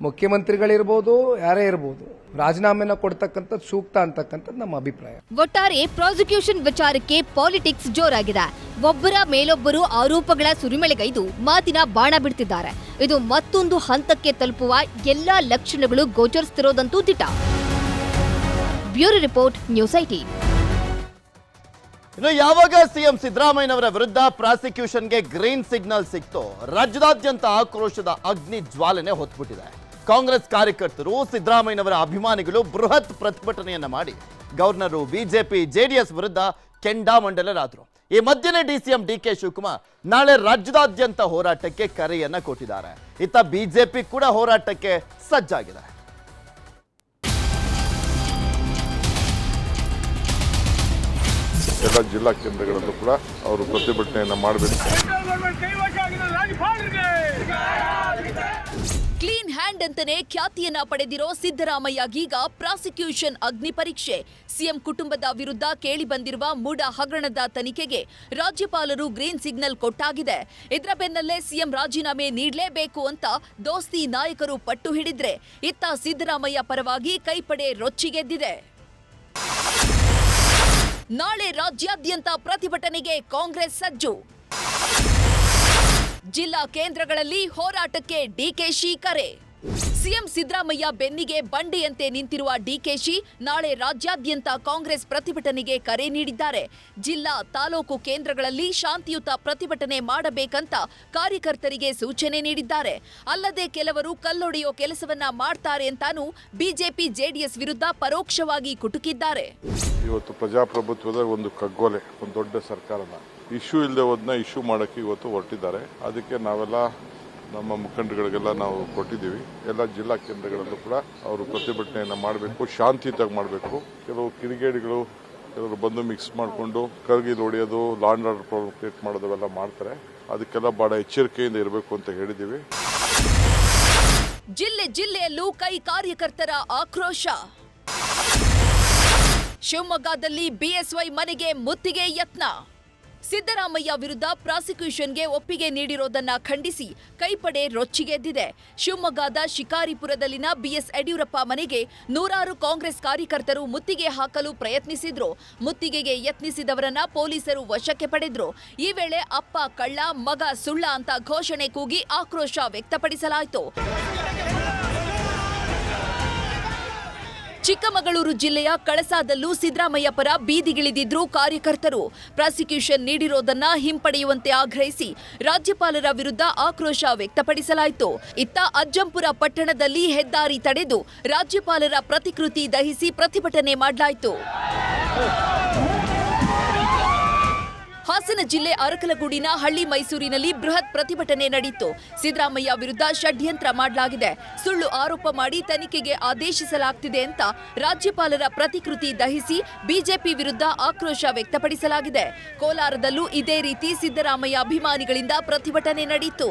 ಮುಖ್ಯಮಂತ್ರಿಗಳಿರ್ಬೋದು, ಯಾರೇ ಇರ್ಬೋದು, ರಾಜೀನಾಮೆನ ಕೊಡ್ತಕ್ಕಂಥದ್ದು ಸೂಕ್ತ ಅಂತಕ್ಕಂಥದ್ದು ನಮ್ಮ ಅಭಿಪ್ರಾಯ. ಒಟ್ಟಾರೆ ಪ್ರಾಸಿಕ್ಯೂಷನ್ ವಿಚಾರಕ್ಕೆ ಪಾಲಿಟಿಕ್ಸ್ ಜೋರಾಗಿದೆ. ಒಬ್ಬರ ಮೇಲೊಬ್ಬರು ಆರೋಪಗಳ ಸುರಿಮಳೆಗೈದು ಮಾತಿನ ಬಾಣ ಬಿಡ್ತಿದ್ದಾರೆ. ಇದು ಮತ್ತೊಂದು ಹಂತಕ್ಕೆ ತಲುಪುವ ಎಲ್ಲಾ ಲಕ್ಷಣಗಳು ಗೋಚರಿಸುತ್ತಿರೋದಂತೂ ದಿಟ. Bureau report, news 18. ಇನ್ನು ಯಾವಾಗ ಸಿಎಂ ಸಿದ್ದರಾಮಯ್ಯನವರ ವಿರುದ್ಧ ಪ್ರಾಸಿಕ್ಯೂಷನ್ಗೆ ಗ್ರೀನ್ ಸಿಗ್ನಲ್ ಸಿಕ್ತೋ ರಾಜ್ಯದಾದ್ಯಂತ ಆಕ್ರೋಶದ ಅಗ್ನಿ ಜ್ವಾಲನೆ ಹೊತ್ಬಿಟ್ಟಿದೆ. ಕಾಂಗ್ರೆಸ್ ಕಾರ್ಯಕರ್ತರು, ಸಿದ್ದರಾಮಯ್ಯನವರ ಅಭಿಮಾನಿಗಳು ಬೃಹತ್ ಪ್ರತಿಭಟನೆಯನ್ನ ಮಾಡಿ ಗವರ್ನರು, ಬಿಜೆಪಿ, ಜೆಡಿಎಸ್ ವಿರುದ್ಧ ಕೆಂಡಾಮಂಡಲರಾದರು. ಈ ಮಧ್ಯೆ ಡಿಸಿಎಂ ಡಿಕೆ ಶಿವಕುಮಾರ್ ನಾಳೆ ರಾಜ್ಯದಾದ್ಯಂತ ಹೋರಾಟಕ್ಕೆ ಕರೆಯನ್ನ ಕೊಟ್ಟಿದ್ದಾರೆ. ಇತ್ತ ಬಿಜೆಪಿ ಕೂಡ ಹೋರಾಟಕ್ಕೆ ಸಜ್ಜಾಗಿದೆ. ಎಲ್ಲ ಜಿಲ್ಲಾ ಕೇಂದ್ರಗಳಲ್ಲೂ ಕೂಡ ಅವರು ಪ್ರತಿಭಟನೆಯನ್ನು ಮಾಡಬೇಕು. ಕ್ಲೀನ್ ಹ್ಯಾಂಡ್ ಅಂತಾನೆ ಖ್ಯಾತಿಯನ್ನ ಪಡೆದಿರೋ ಸಿದ್ದರಾಮಯ್ಯಗೀಗ ಪ್ರಾಸಿಕ್ಯೂಷನ್ ಅಗ್ನಿ ಪರೀಕ್ಷೆ. ಸಿಎಂ ಕುಟುಂಬದ ವಿರುದ್ಧ ಕೇಳಿ ಬಂದಿರುವ ಮೂಡ ಹಗರಣದ ತನಿಖೆಗೆ ರಾಜ್ಯಪಾಲರು ಗ್ರೀನ್ ಸಿಗ್ನಲ್ ಕೊಟ್ಟಾಗಿದೆ. ಇದರ ಬೆನ್ನಲ್ಲೇ ಸಿಎಂ ರಾಜೀನಾಮೆ ನೀಡಲೇಬೇಕು ಅಂತ ದೋಸ್ತಿ ನಾಯಕರು ಪಟ್ಟು ಹಿಡಿದ್ರೆ, ಇತ್ತ ಸಿದ್ದರಾಮಯ್ಯ ಪರವಾಗಿ ಕೈಪಡೆ ರೊಚ್ಚಿಗೆದ್ದಿದೆ. ನಾಳೆ ರಾಜ್ಯಾದ್ಯಂತ ಪ್ರತಿಭಟನೆಗೆ ಕಾಂಗ್ರೆಸ್ ಸಜ್ಜು. ಜಿಲ್ಲಾ ಕೇಂದ್ರಗಳಲ್ಲಿ ಹೋರಾಟಕ್ಕೆ ಡಿಕೆಶಿ ಕರೆ. ಸಿಎಂ ಸಿದ್ದರಾಮಯ್ಯ ಬೆನ್ನಿಗೆ ಬಂಡೆಯಂತೆ ನಿಂತಿರುವ ಡಿಕೆಶಿ ನಾಳೆ ರಾಜ್ಯಾದ್ಯಂತ ಕಾಂಗ್ರೆಸ್ ಪ್ರತಿಭಟನೆಗೆ ಕರೆ ನೀಡಿದ್ದಾರೆ. ಜಿಲ್ಲಾ, ತಾಲೂಕು ಕೇಂದ್ರಗಳಲ್ಲಿ ಶಾಂತಿಯುತ ಪ್ರತಿಭಟನೆ ಮಾಡಬೇಕಂತ ಕಾರ್ಯಕರ್ತರಿಗೆ ಸೂಚನೆ ನೀಡಿದ್ದಾರೆ. ಅಲ್ಲದೆ ಕೆಲವರು ಕಲ್ಲೊಡೆಯೋ ಕೆಲಸವನ್ನ ಮಾಡ್ತಾರೆ ಅಂತಾನೂ ಬಿಜೆಪಿ, ಜೆಡಿಎಸ್ ವಿರುದ್ಧ ಪರೋಕ್ಷವಾಗಿ ಕುಟುಕಿದ್ದಾರೆ. ಇವತ್ತು ಪ್ರಜಾಪ್ರಭುತ್ವದ ಒಂದು ಕಗ್ಗೊಲೆ, ಒಂದು ದೊಡ್ಡ ಸರ್ಕಾರನ ಇಶ್ಯೂ ಇಲ್ಲದೆ ಹೋದ್ನ ಇಶ್ಯೂ ಮಾಡೋಕ್ಕೆ ಇವತ್ತು ಹೊರಟಿದ್ದಾರೆ. ಅದಕ್ಕೆ ನಾವೆಲ್ಲ ನಮ್ಮ ಮುಖಂಡಗಳಿಗೆಲ್ಲ ನಾವು ಕೊಟ್ಟಿದ್ದೀವಿ. ಎಲ್ಲ ಜಿಲ್ಲಾ ಕೇಂದ್ರಗಳಲ್ಲೂ ಕೂಡ ಅವರು ಪ್ರತಿಭಟನೆಯನ್ನು ಮಾಡಬೇಕು, ಶಾಂತಿಯುತವಾಗಿ ಮಾಡಬೇಕು. ಕೆಲವು ಕಿಡಿಗೇಡಿಗಳು ಕೆಲವರು ಬಂದು ಮಿಕ್ಸ್ ಮಾಡಿಕೊಂಡು ಕರ್ಗಿಲ್ ಹೊಡೆಯೋದು, ಲಾಂಡ್ ಆರ್ಡರ್ ಪ್ರಾಬ್ಲಮ್ ಕ್ರಿಯೇಟ್ ಮಾಡೋದವೆಲ್ಲ ಮಾಡ್ತಾರೆ. ಅದಕ್ಕೆಲ್ಲ ಬಹಳ ಎಚ್ಚರಿಕೆಯಿಂದ ಇರಬೇಕು ಅಂತ ಹೇಳಿದ್ದೀವಿ. ಜಿಲ್ಲೆಯಲ್ಲೂ ಕೈ ಕಾರ್ಯಕರ್ತರ ಆಕ್ರೋಶ. ಶಿವಮೊಗ್ಗದಲ್ಲಿ ಬಿಎಸ್ವೈ ಮನೆಗೆ ಮುತ್ತಿಗೆ ಯತ್ನ. ಸಿದ್ದರಾಮಯ್ಯ ವಿರುದ್ಧ ಪ್ರಾಸಿಕ್ಯೂಷನ್ಗೆ ಒಪ್ಪಿಗೆ ನೀಡಿರೋದನ್ನ ಖಂಡಿಸಿ ಕೈಪಡೆ ರೊಚ್ಚಿಗೆದ್ದಿದೆ. ಶಿವಮೊಗ್ಗದ ಶಿಕಾರಿಪುರದಲ್ಲಿನ ಬಿಎಸ್ ಯಡಿಯೂರಪ್ಪ ಮನೆಗೆ ನೂರಾರು ಕಾಂಗ್ರೆಸ್ ಕಾರ್ಯಕರ್ತರು ಮುತ್ತಿಗೆ ಹಾಕಲು ಪ್ರಯತ್ನಿಸಿದ್ರು. ಮುತ್ತಿಗೆಗೆ ಯತ್ನಿಸಿದವರನ್ನ ಪೊಲೀಸರು ವಶಕ್ಕೆ ಪಡೆದ್ರು. ಈ ವೇಳೆ ಅಪ್ಪ ಕಳ್ಳ, ಮಗ ಸುಳ್ಳ ಅಂತ ಘೋಷಣೆ ಕೂಗಿ ಆಕ್ರೋಶ ವ್ಯಕ್ತಪಡಿಸಲಾಯಿತು. ಚಿಕ್ಕಮಗಳೂರು ಜಿಲ್ಲೆಯ ಕಳಸಾದಲ್ಲೂ ಸಿದ್ದರಾಮಯ್ಯ ಪರ ಬೀದಿಗಿಳಿದಿದ್ರು ಕಾರ್ಯಕರ್ತರು. ಪ್ರಾಸಿಕ್ಯೂಷನ್ ನೀಡಿರೋದನ್ನ ಹಿಂಪಡೆಯುವಂತೆ ಆಗ್ರಹಿಸಿ ರಾಜ್ಯಪಾಲರ ವಿರುದ್ಧ ಆಕ್ರೋಶ ವ್ಯಕ್ತಪಡಿಸಲಾಯಿತು. ಇತ್ತ ಅಜ್ಜಂಪುರ ಪಟ್ಟಣದಲ್ಲಿ ಹೆದ್ದಾರಿ ತಡೆದು ರಾಜ್ಯಪಾಲರ ಪ್ರತಿಕೃತಿ ದಹಿಸಿ ಪ್ರತಿಭಟನೆ ಮಾಡಲಾಯಿತು. ಹಾಸನ ಜಿಲ್ಲೆ ಅರಕಲಗೂಡಿನ ಹಳ್ಳಿ ಮೈಸೂರಿನಲ್ಲಿ ಬೃಹತ್ ಪ್ರತಿಭಟನೆ ನಡೆಯಿತು. ಸಿದ್ದರಾಮಯ್ಯ ವಿರುದ್ಧ ಷಡ್ಯಂತ್ರ ಮಾಡಲಾಗಿದೆ, ಸುಳ್ಳು ಆರೋಪ ಮಾಡಿ ತನಿಖೆಗೆ ಆದೇಶಿಸಲಾಗುತ್ತಿದೆ ಅಂತ ರಾಜ್ಯಪಾಲರ ಪ್ರತಿಕೃತಿ ದಹಿಸಿ ಬಿಜೆಪಿ ವಿರುದ್ಧ ಆಕ್ರೋಶ ವ್ಯಕ್ತಪಡಿಸಲಾಗಿದೆ. ಕೋಲಾರದಲ್ಲೂ ಇದೇ ರೀತಿ ಸಿದ್ದರಾಮಯ್ಯ ಅಭಿಮಾನಿಗಳಿಂದ ಪ್ರತಿಭಟನೆ ನಡೆಯಿತು.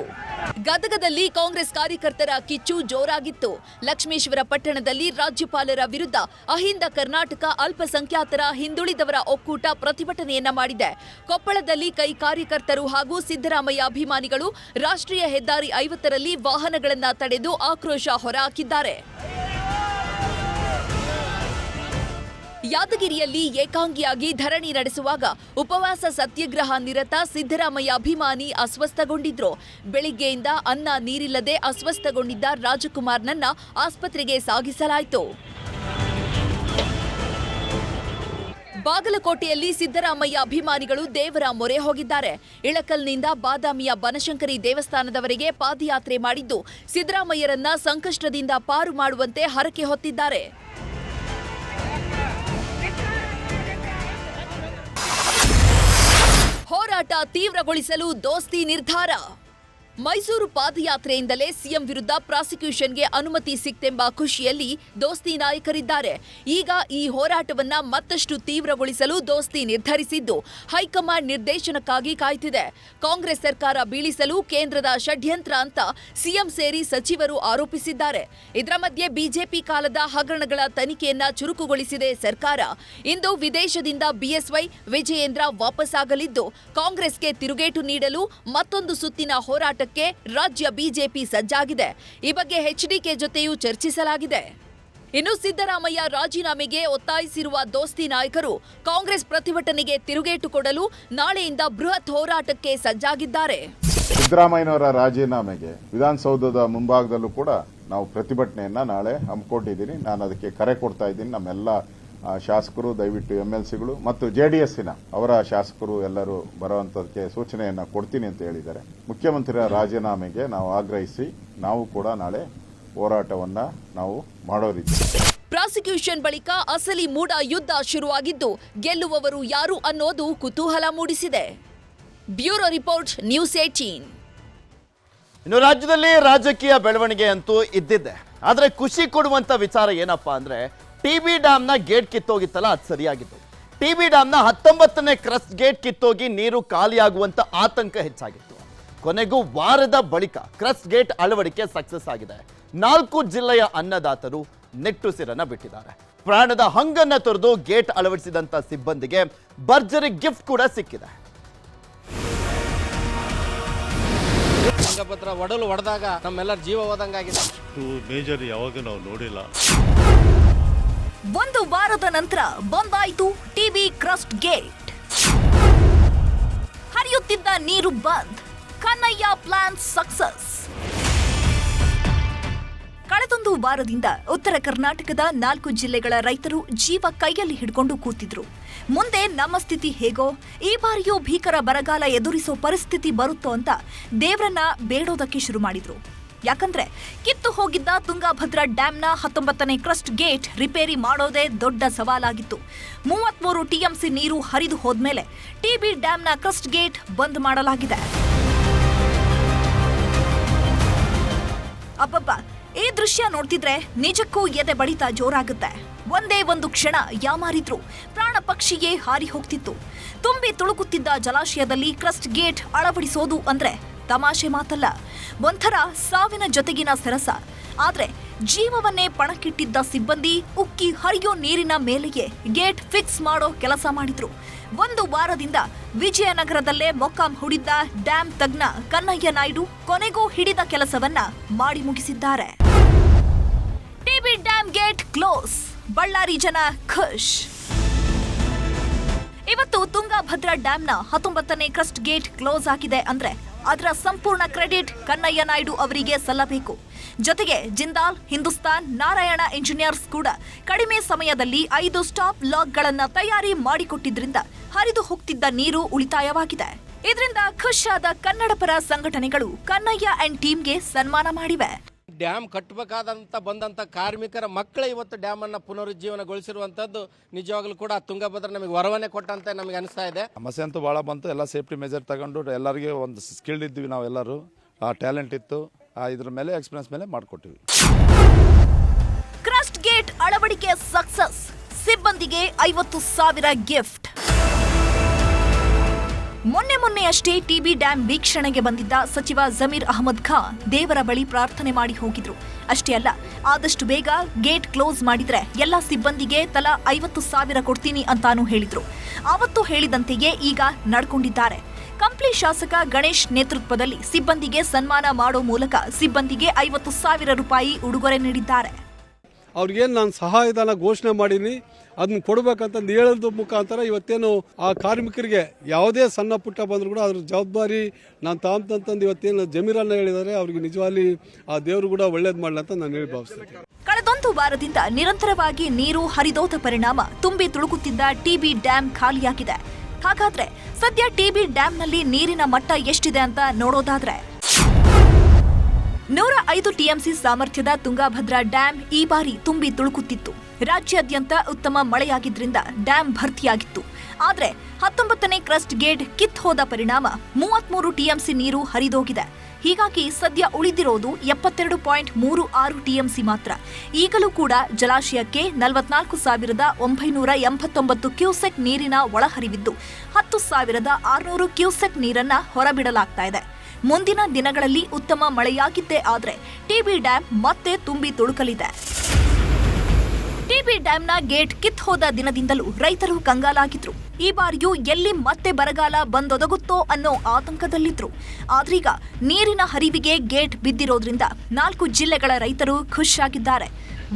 ಗದಗದಲ್ಲಿ ಕಾಂಗ್ರೆಸ್ ಕಾರ್ಯಕರ್ತರ ಕಿಚ್ಚು ಜೋರಾಗಿತ್ತು. ಲಕ್ಷ್ಮೇಶ್ವರ ಪಟ್ಟಣದಲ್ಲಿ ರಾಜ್ಯಪಾಲರ ವಿರುದ್ಧ ಅಹಿಂದ ಕರ್ನಾಟಕ ಅಲ್ಪಸಂಖ್ಯಾತರ ಹಿಂದುಳಿದವರ ಒಕ್ಕೂಟ ಪ್ರತಿಭಟನೆಯನ್ನ ಮಾಡಿದೆ. ಕೊಪ್ಪಳದಲ್ಲಿ ಕೈ ಕಾರ್ಯಕರ್ತರು ಹಾಗೂ ಸಿದ್ದರಾಮಯ್ಯ ಅಭಿಮಾನಿಗಳು ರಾಷ್ಟ್ರೀಯ ಹೆದ್ದಾರಿ 50ರಲ್ಲಿ ವಾಹನಗಳನ್ನು ತಡೆದು ಆಕ್ರೋಶ ಹೊರಹಾಕಿದ್ದಾರೆ. ಯಾದಗಿರಿಯಲ್ಲಿ ಏಕಾಂಗಿಯಾಗಿ ಧರಣಿ ನಡೆಸುವಾಗ ಉಪವಾಸ ಸತ್ಯಾಗ್ರಹ ನಿರತ ಸಿದ್ದರಾಮಯ್ಯ ಅಭಿಮಾನಿ ಅಸ್ವಸ್ಥಗೊಂಡಿದ್ರು. ಬೆಳಿಗ್ಗೆಯಿಂದ ಅನ್ನ ನೀರಿಲ್ಲದೆ ಅಸ್ವಸ್ಥಗೊಂಡಿದ್ದ ರಾಜಕುಮಾರ್ನನ್ನ ಆಸ್ಪತ್ರೆಗೆ ಸಾಗಿಸಲಾಯಿತು. ಬಾಗಲಕೋಟೆಯಲ್ಲಿ ಸಿದ್ದರಾಮಯ್ಯ ಅಭಿಮಾನಿಗಳು ದೇವರ ಮೊರೆ ಹೋಗಿದ್ದಾರೆ. ಇಳಕಲ್ನಿಂದ ಬಾದಾಮಿಯ ಬನಶಂಕರಿ ದೇವಸ್ಥಾನದವರೆಗೆ ಪಾದಯಾತ್ರೆ ಮಾಡಿದ್ದು ಸಿದ್ದರಾಮಯ್ಯರನ್ನ ಸಂಕಷ್ಟದಿಂದ ಪಾರು ಮಾಡುವಂತೆ ಹರಕೆ ಹೊತ್ತಿದ್ದಾರೆ. ಹೋರಾಟ ತೀವ್ರಗೊಳಿಸಲು ದೋಸ್ತಿ ನಿರ್ಧಾರ. ಮೈಸೂರು ಪಾದಯಾತ್ರೆಯಿಂದಲೇ ಸಿಎಂ ವಿರುದ್ಧ ಪ್ರಾಸಿಕ್ಯೂಷನ್ಗೆ ಅನುಮತಿ ಸಿಕ್ತೆಂಬ ಖುಷಿಯಲ್ಲಿ ದೋಸ್ತಿ ನಾಯಕರಿದ್ದಾರೆ. ಈಗ ಈ ಹೋರಾಟವನ್ನ ಮತ್ತಷ್ಟು ತೀವ್ರಗೊಳಿಸಲು ದೋಸ್ತಿ ನಿರ್ಧರಿಸಿದ್ದು ಹೈಕಮಾಂಡ್ ನಿರ್ದೇಶನಕ್ಕಾಗಿ ಕಾಯ್ತಿದೆ. ಕಾಂಗ್ರೆಸ್ ಸರ್ಕಾರ ಬೀಳಿಸಲು ಕೇಂದ್ರದ ಷಡ್ಯಂತ್ರ ಅಂತ ಸಿಎಂ ಸೇರಿ ಸಚಿವರು ಆರೋಪಿಸಿದ್ದಾರೆ. ಇದರ ಮಧ್ಯೆ ಬಿಜೆಪಿ ಕಾಲದ ಹಗರಣಗಳ ತನಿಖೆಯನ್ನ ಚುರುಕುಗೊಳಿಸಿದೆ ಸರ್ಕಾರ. ಇಂದು ವಿದೇಶದಿಂದ ಬಿಎಸ್ವೈ ವಿಜಯೇಂದ್ರ ವಾಪಸ್ಸಾಗಲಿದ್ದು ಕಾಂಗ್ರೆಸ್ಗೆ ತಿರುಗೇಟು ನೀಡಲು ಮತ್ತೊಂದು ಸುತ್ತಿನ ಹೋರಾಟ ರಾಜ್ಯ ಬಿಜೆಪಿ ಸಜ್ಜಾಗಿದೆ. ಈ ಬಗ್ಗೆ ಎಚ್ಡಿಕೆ ಜೊತೆಯೂ ಚರ್ಚಿಸಲಾಗಿದೆ. ಇನ್ನು ಸಿದ್ದರಾಮಯ್ಯ ರಾಜೀನಾಮೆಗೆ ಒತ್ತಾಯಿಸಿರುವ ದೋಸ್ತಿ ನಾಯಕರು ಕಾಂಗ್ರೆಸ್ ಪ್ರತಿಭಟನೆಗೆ ತಿರುಗೇಟು ಕೊಡಲು ನಾಳೆಯಿಂದ ಬೃಹತ್ ಹೋರಾಟಕ್ಕೆ ಸಜ್ಜಾಗಿದ್ದಾರೆ. ಸಿದ್ದರಾಮಯ್ಯನವರ ರಾಜೀನಾಮೆಗೆ ವಿಧಾನಸೌಧದ ಮುಂಭಾಗದಲ್ಲೂ ಕೂಡ ನಾವು ಪ್ರತಿಭಟನೆಯನ್ನ ನಾಳೆ ಹಮ್ಮಿಕೊಂಡಿದ್ದೀನಿ. ನಾನು ಅದಕ್ಕೆ ಕರೆ ಕೊಡ್ತಾ ಇದ್ದೀನಿ. ನಮ್ಮೆಲ್ಲ ಶಾಸಕರು, ದಯವಿಟ್ಟು MLCಗಳು ಮತ್ತು JDSನ ಅವರ ಶಾಸಕರು ಎಲ್ಲರೂ ಬರುವಂತದಕ್ಕೆ ಸೂಚನೆಯನ್ನ ಕೊಡ್ತೀನಿ ಅಂತ ಹೇಳಿದ್ದಾರೆ. ಮುಖ್ಯಮಂತ್ರಿಯ ರಾಜೀನಾಮೆಗೆ ನಾವು ಆಗ್ರಹಿಸಿ ನಾವು ಕೂಡ ನಾಳೆ ಹೋರಾಟವನ್ನ ನಾವು ಮಾಡೋರಿದ್ದೀವಿ. ಪ್ರಾಸಿಕ್ಯೂಷನ್ ಬಳಿಕ ಅಸಲಿ ಮೂಡ ಯುದ್ಧ ಶುರುವಾಗಿದ್ದು ಗೆಲ್ಲುವವರು ಯಾರು ಅನ್ನೋದು ಕುತೂಹಲ ಮೂಡಿಸಿದೆ. Bureau report, news 18. ಇನ್ನು ರಾಜ್ಯದಲ್ಲಿ ರಾಜಕೀಯ ಬೆಳವಣಿಗೆ ಅಂತೂ ಇದ್ದಿದ್ದೆ. ಆದರೆ ಖುಷಿ ಕೊಡುವಂತ ವಿಚಾರ ಏನಪ್ಪಾ ಅಂದ್ರೆ TB ಡ್ಯಾಮ್ನ ಗೇಟ್ ಕಿತ್ತೋಗಿತ್ತಲ್ಲ, ಅದು ಸರಿಯಾಗಿತ್ತು. TB ಡ್ಯಾಮ್ನ 19ನೇ ಕ್ರಸ್ಟ್ ಗೇಟ್ ಕಿತ್ತೋಗಿ ನೀರು ಖಾಲಿಯಾಗುವಂತ ಆತಂಕ ಹೆಚ್ಚಾಗಿತ್ತು. ಕೊನೆಗೂ ವಾರದ ಬಳಿಕ ಕ್ರಸ್ಟ್ ಗೇಟ್ ಅಳವಡಿಕೆ ಸಕ್ಸಸ್ ಆಗಿದೆ. 4 ಜಿಲ್ಲೆಯ ಅನ್ನದಾತರು ನಿಟ್ಟುಸಿರನ್ನ ಬಿಟ್ಟಿದ್ದಾರೆ. ಪ್ರಾಣದ ಹಂಗನ್ನ ತೊರೆದು ಗೇಟ್ ಅಳವಡಿಸಿದಂತ ಸಿಬ್ಬಂದಿಗೆ ಭರ್ಜರಿ ಗಿಫ್ಟ್ ಕೂಡ ಸಿಕ್ಕಿದೆ. ತುಂಗಭದ್ರ ಒಡಲು ಹೊಡೆದಾಗ ನಮ್ಮೆಲ್ಲರ ಜೀವ ಹೋದಂಗಾಗಿದೆ. ಮೇಜರ್ ಯಾವಾಗ ನಾವು ನೋಡಿಲ್ಲ. ಒಂದು ವಾರದ ನಂತರ ಬಂದಾಯಿತು TB ಕ್ರಸ್ಟ್ ಗೇಟ್. ಹರಿಯುತ್ತಿದ್ದ ನೀರು ಬಂದ್, ಕನ್ನಯ್ಯ ಪ್ಲಾನ್ ಸಕ್ಸಸ್. ಕಳೆದೊಂದು ವಾರದಿಂದ ಉತ್ತರ ಕರ್ನಾಟಕದ 4 ಜಿಲ್ಲೆಗಳ ರೈತರು ಜೀವ ಕೈಯಲ್ಲಿ ಹಿಡ್ಕೊಂಡು ಕೂತಿದ್ರು. ಮುಂದೆ ನಮ್ಮ ಸ್ಥಿತಿ ಹೇಗೋ, ಈ ಬಾರಿಯೂ ಭೀಕರ ಬರಗಾಲ ಎದುರಿಸೋ ಪರಿಸ್ಥಿತಿ ಬರುತ್ತೋ ಅಂತ ದೇವರನ್ನ ಬೇಡೋದಕ್ಕೆ ಶುರು ಮಾಡಿದ್ರು. ಯಾಕಂದ್ರೆ ಕಿತ್ತು ಹೋಗಿದ್ದ ತುಂಗಭದ್ರಾ ಡ್ಯಾಂನ 19ನೇ ಕ್ರಸ್ಟ್ ಗೇಟ್ ರಿಪೇರಿ ಮಾಡೋದೇ ದೊಡ್ಡ ಸವಾಲಾಗಿತ್ತು. 33 TMC ನೀರು ಹರಿದು ಹೋದ್ಮೇಲೆ TB ಡ್ಯಾಂನ ಕ್ರಸ್ಟ್ ಗೇಟ್ ಬಂದ್ ಮಾಡಲಾಗಿದೆ. ಅಬ್ಬಬ್ಬ, ಈ ದೃಶ್ಯ ನೋಡ್ತಿದ್ರೆ ನಿಜಕ್ಕೂ ಎದೆ ಬಡಿತ ಜೋರಾಗುತ್ತೆ. ಒಂದೇ ಒಂದು ಕ್ಷಣ ಯಾಮಾರಿದ್ರು, ಪ್ರಾಣ ಪಕ್ಷಿಯೇ ಹಾರಿ ಹೋಗ್ತಿತ್ತು. ತುಂಬಿ ತುಳುಕುತ್ತಿದ್ದ ಜಲಾಶಯದಲ್ಲಿ ಕ್ರಸ್ಟ್ ಗೇಟ್ ಅಳವಡಿಸೋದು ಅಂದ್ರೆ ತಮಾಷೆ ಮಾತಲ್ಲ, ಒಂಥರ ಸಾವಿನ ಜೊತೆಗಿನ ಸರಸ. ಆದ್ರೆ ಜೀವವನ್ನೇ ಪಣಕ್ಕಿಟ್ಟಿದ್ದ ಸಿಬ್ಬಂದಿ ಉಕ್ಕಿ ಹರಿಯೋ ನೀರಿನ ಮೇಲೆಯೇ ಗೇಟ್ ಫಿಕ್ಸ್ ಮಾಡೋ ಕೆಲಸ ಮಾಡಿದ್ರು. ಒಂದು ವಾರದಿಂದ ವಿಜಯನಗರದಲ್ಲೇ ಮೊಕ್ಕಾಂ ಹೂಡಿದ್ದ ಡ್ಯಾಂ ತಜ್ಞ ಕನ್ನಯ್ಯ ನಾಯ್ಡು ಕೊನೆಗೂ ಹಿಡಿದ ಕೆಲಸವನ್ನ ಮಾಡಿ ಮುಗಿಸಿದ್ದಾರೆ. TB dam gate close, Ballari ಜನ ಖುಷ್. ಇವತ್ತು ತುಂಗಭದ್ರಾ ಡ್ಯಾಂನ 19ನೇ ಕ್ರಸ್ಟ್ ಗೇಟ್ ಕ್ಲೋಸ್ ಆಗಿದೆ ಅಂದ್ರೆ ಅದರ ಸಂಪೂರ್ಣ ಕ್ರೆಡಿಟ್ ಕನ್ನಯ್ಯ ನಾಯ್ಡು ಅವರಿಗೆ ಸಲ್ಲಬೇಕು. ಜೊತೆಗೆ ಜಿಂದಾಲ್, ಹಿಂದೂಸ್ತಾನ್, ನಾರಾಯಣ ಇಂಜಿನಿಯರ್ಸ್ ಕೂಡ ಕಡಿಮೆ ಸಮಯದಲ್ಲಿ 5 ಸ್ಟಾಪ್ ಲಾಕ್ಗಳನ್ನ ತಯಾರಿ ಮಾಡಿಕೊಟ್ಟಿದ್ರಿಂದ ಹರಿದು ಹೋಗ್ತಿದ್ದ ನೀರು ಉಳಿತಾಯವಾಗಿದೆ. ಇದರಿಂದ ಖುಷಿಯಾದ ಕನ್ನಡ ಪರ ಸಂಘಟನೆಗಳು ಕನ್ನಯ್ಯ ಅಂಡ್ ಟೀಮ್ಗೆ ಸನ್ಮಾನ ಮಾಡಿವೆ. ಡ್ಯಾಮ್ ಕಟ್ಟಬೇಕಾದಂಥ ಬಂದಂಥ ಕಾರ್ಮಿಕರ ಮಕ್ಕಳೇ ಇವತ್ತು ಡ್ಯಾಮನ್ನು ಪುನರುಜ್ಜೀವನಗೊಳಿಸಿರುವಂಥದ್ದು ನಿಜವಾಗ್ಲೂ ಕೂಡ ತುಂಗಭದ್ರಾ ನಮಗೆ ವರವನ್ನೇ ಕೊಟ್ಟಂತೆ ನಮಗೆ ಅನಿಸ್ತಾ ಇದೆ. ಸಮಸ್ಯೆ ಅಂತೂ ಭಾಳ ಬಂತು. ಎಲ್ಲ ಸೇಫ್ಟಿ ಮೆಜರ್ ತಗೊಂಡು ಎಲ್ಲರಿಗೂ ಒಂದು ಸ್ಕಿಲ್ಡ್ ಇದ್ವಿ ನಾವೆಲ್ಲರೂ, ಆ ಟ್ಯಾಲೆಂಟ್ ಇತ್ತು, ಇದ್ರ ಮೇಲೆ ಎಕ್ಸ್ಪೀರಿಯನ್ಸ್ ಮೇಲೆ ಮಾಡಿಕೊಟ್ಟಿವಿ. ಕ್ರಸ್ಟ್ ಗೇಟ್ ಅಳವಡಿಕೆ ಸಕ್ಸಸ್, ಸಿಬ್ಬಂದಿಗೆ 50,000 ಗಿಫ್ಟ್. ಮೊನ್ನೆಯಷ್ಟೇ ಟಿಬಿ ಡ್ಯಾಂ ವೀಕ್ಷಣೆಗೆ ಬಂದಿದ್ದ ಸಚಿವ ಜಮೀರ್ ಅಹಮದ್ ಖಾನ್ ದೇವರ ಬಳಿ ಪ್ರಾರ್ಥನೆ ಮಾಡಿ ಹೋಗಿದ್ರು. ಅಷ್ಟೇ ಅಲ್ಲ, ಆದಷ್ಟು ಬೇಗ ಗೇಟ್ ಕ್ಲೋಸ್ ಮಾಡಿದ್ರೆ ಎಲ್ಲ ಸಿಬ್ಬಂದಿಗೆ ತಲಾ 50,000 ಕೊಡ್ತೀನಿ ಅಂತಾನೂ ಹೇಳಿದ್ರು. ಆವತ್ತು ಹೇಳಿದಂತೆಯೇ ಈಗ ನಡ್ಕೊಂಡಿದ್ದಾರೆ. ಕಂಪ್ಲಿ ಶಾಸಕ ಗಣೇಶ್ ನೇತೃತ್ವದಲ್ಲಿ ಸಿಬ್ಬಂದಿಗೆ ಸನ್ಮಾನ ಮಾಡೋ ಮೂಲಕ ಸಿಬ್ಬಂದಿಗೆ 50,000 ರೂಪಾಯಿ ಉಡುಗೊರೆ ನೀಡಿದ್ದಾರೆ. ಅವ್ರಿಗೇನು ನಾನು ಸಹಾಯಧನ ಘೋಷಣೆ ಮಾಡೀನಿ, ಅದನ್ನ ಕೊಡಬೇಕಂತಂದು ಹೇಳೋದ್ರ ಮುಖಾಂತರ ಇವತ್ತೇನು ಆ ಕಾರ್ಮಿಕರಿಗೆ ಯಾವುದೇ ಸಣ್ಣ ಪುಟ್ಟ ಬಂದರೂ ಕೂಡ ಅದ್ರ ಜವಾಬ್ದಾರಿ ನಾನು ತಾಂತಂತಂದು ಇವತ್ತೇನು ಜಮೀರನ್ನ ಹೇಳಿದ್ದಾರೆ. ಅವ್ರಿಗೆ ನಿಜವಾಗಿ ಆ ದೇವರು ಕೂಡ ಒಳ್ಳೇದು ಮಾಡಲಿ ಅಂತ ನಾನು ಹೇಳಿ ಭಾವಿಸ್ತೇನೆ. ಕಳೆದೊಂದು ವಾರದಿಂದ ನಿರಂತರವಾಗಿ ನೀರು ಹರಿದೋದ ಪರಿಣಾಮ ತುಂಬಿ ತುಳುಕುತ್ತಿದ್ದ ಟಿಬಿ ಡ್ಯಾಂ ಖಾಲಿಯಾಗಿದೆ. ಹಾಗಾದ್ರೆ ಸದ್ಯ ಟಿಬಿ ಡ್ಯಾಂನಲ್ಲಿ ನೀರಿನ ಮಟ್ಟ ಎಷ್ಟಿದೆ ಅಂತ ನೋಡೋದಾದ್ರೆ 105 ಟಿಎಂಸಿ ಸಾಮರ್ಥ್ಯದ ತುಂಗಭದ್ರಾ ಡ್ಯಾಂ ಈ ಬಾರಿ ತುಂಬಿ ತುಳುಕುತ್ತಿತ್ತು. ರಾಜ್ಯಾದ್ಯಂತ ಉತ್ತಮ ಮಳೆಯಾಗಿದ್ರಿಂದ ಡ್ಯಾಂ ಭರ್ತಿಯಾಗಿತ್ತು. ಆದರೆ 19ನೇ ಕ್ರಸ್ಟ್ ಗೇಟ್ ಕಿತ್ ಹೋದ ಪರಿಣಾಮ 33 ಟಿಎಂಸಿ ನೀರು ಹರಿದೋಗಿದೆ. ಹೀಗಾಗಿ ಸದ್ಯ ಉಳಿದಿರೋದು 72.36 ಟಿಎಂಸಿ ಮಾತ್ರ. ಈಗಲೂ ಕೂಡ ಜಲಾಶಯಕ್ಕೆ 44,989 ಕ್ಯೂಸೆಕ್ ನೀರಿನ ಒಳಹರಿವಿದ್ದು 10,600 ಕ್ಯೂಸೆಕ್ ನೀರನ್ನ ಹೊರಬಿಡಲಾಗ್ತಾ ಇದೆ. ಮುಂದಿನ ದಿನಗಳಲ್ಲಿ ಉತ್ತಮ ಮಳೆಯಾಗಿದ್ದೇ ಆದರೆ ಟಿಬಿ ಡ್ಯಾಂ ಮತ್ತೆ ತುಂಬಿ ತುಳುಕಲಿದೆ. ಟಿಬಿ ಡ್ಯಾಂನ ಗೇಟ್ ಕಿತ್ ಹೋದ ದಿನದಿಂದಲೂ ರೈತರು ಕಂಗಾಲಾಗಿದ್ರು. ಈ ಬಾರಿಯೂ ಎಲ್ಲಿ ಮತ್ತೆ ಬರಗಾಲ ಬಂದೊದಗುತ್ತೋ ಅನ್ನೋ ಆತಂಕದಲ್ಲಿದ್ರು. ಆದ್ರೀಗ ನೀರಿನ ಹರಿವಿಗೆ ಗೇಟ್ ಬಿದ್ದಿರೋದ್ರಿಂದ 4 ಜಿಲ್ಲೆಗಳ ರೈತರು ಖುಷಿಯಾಗಿದ್ದಾರೆ.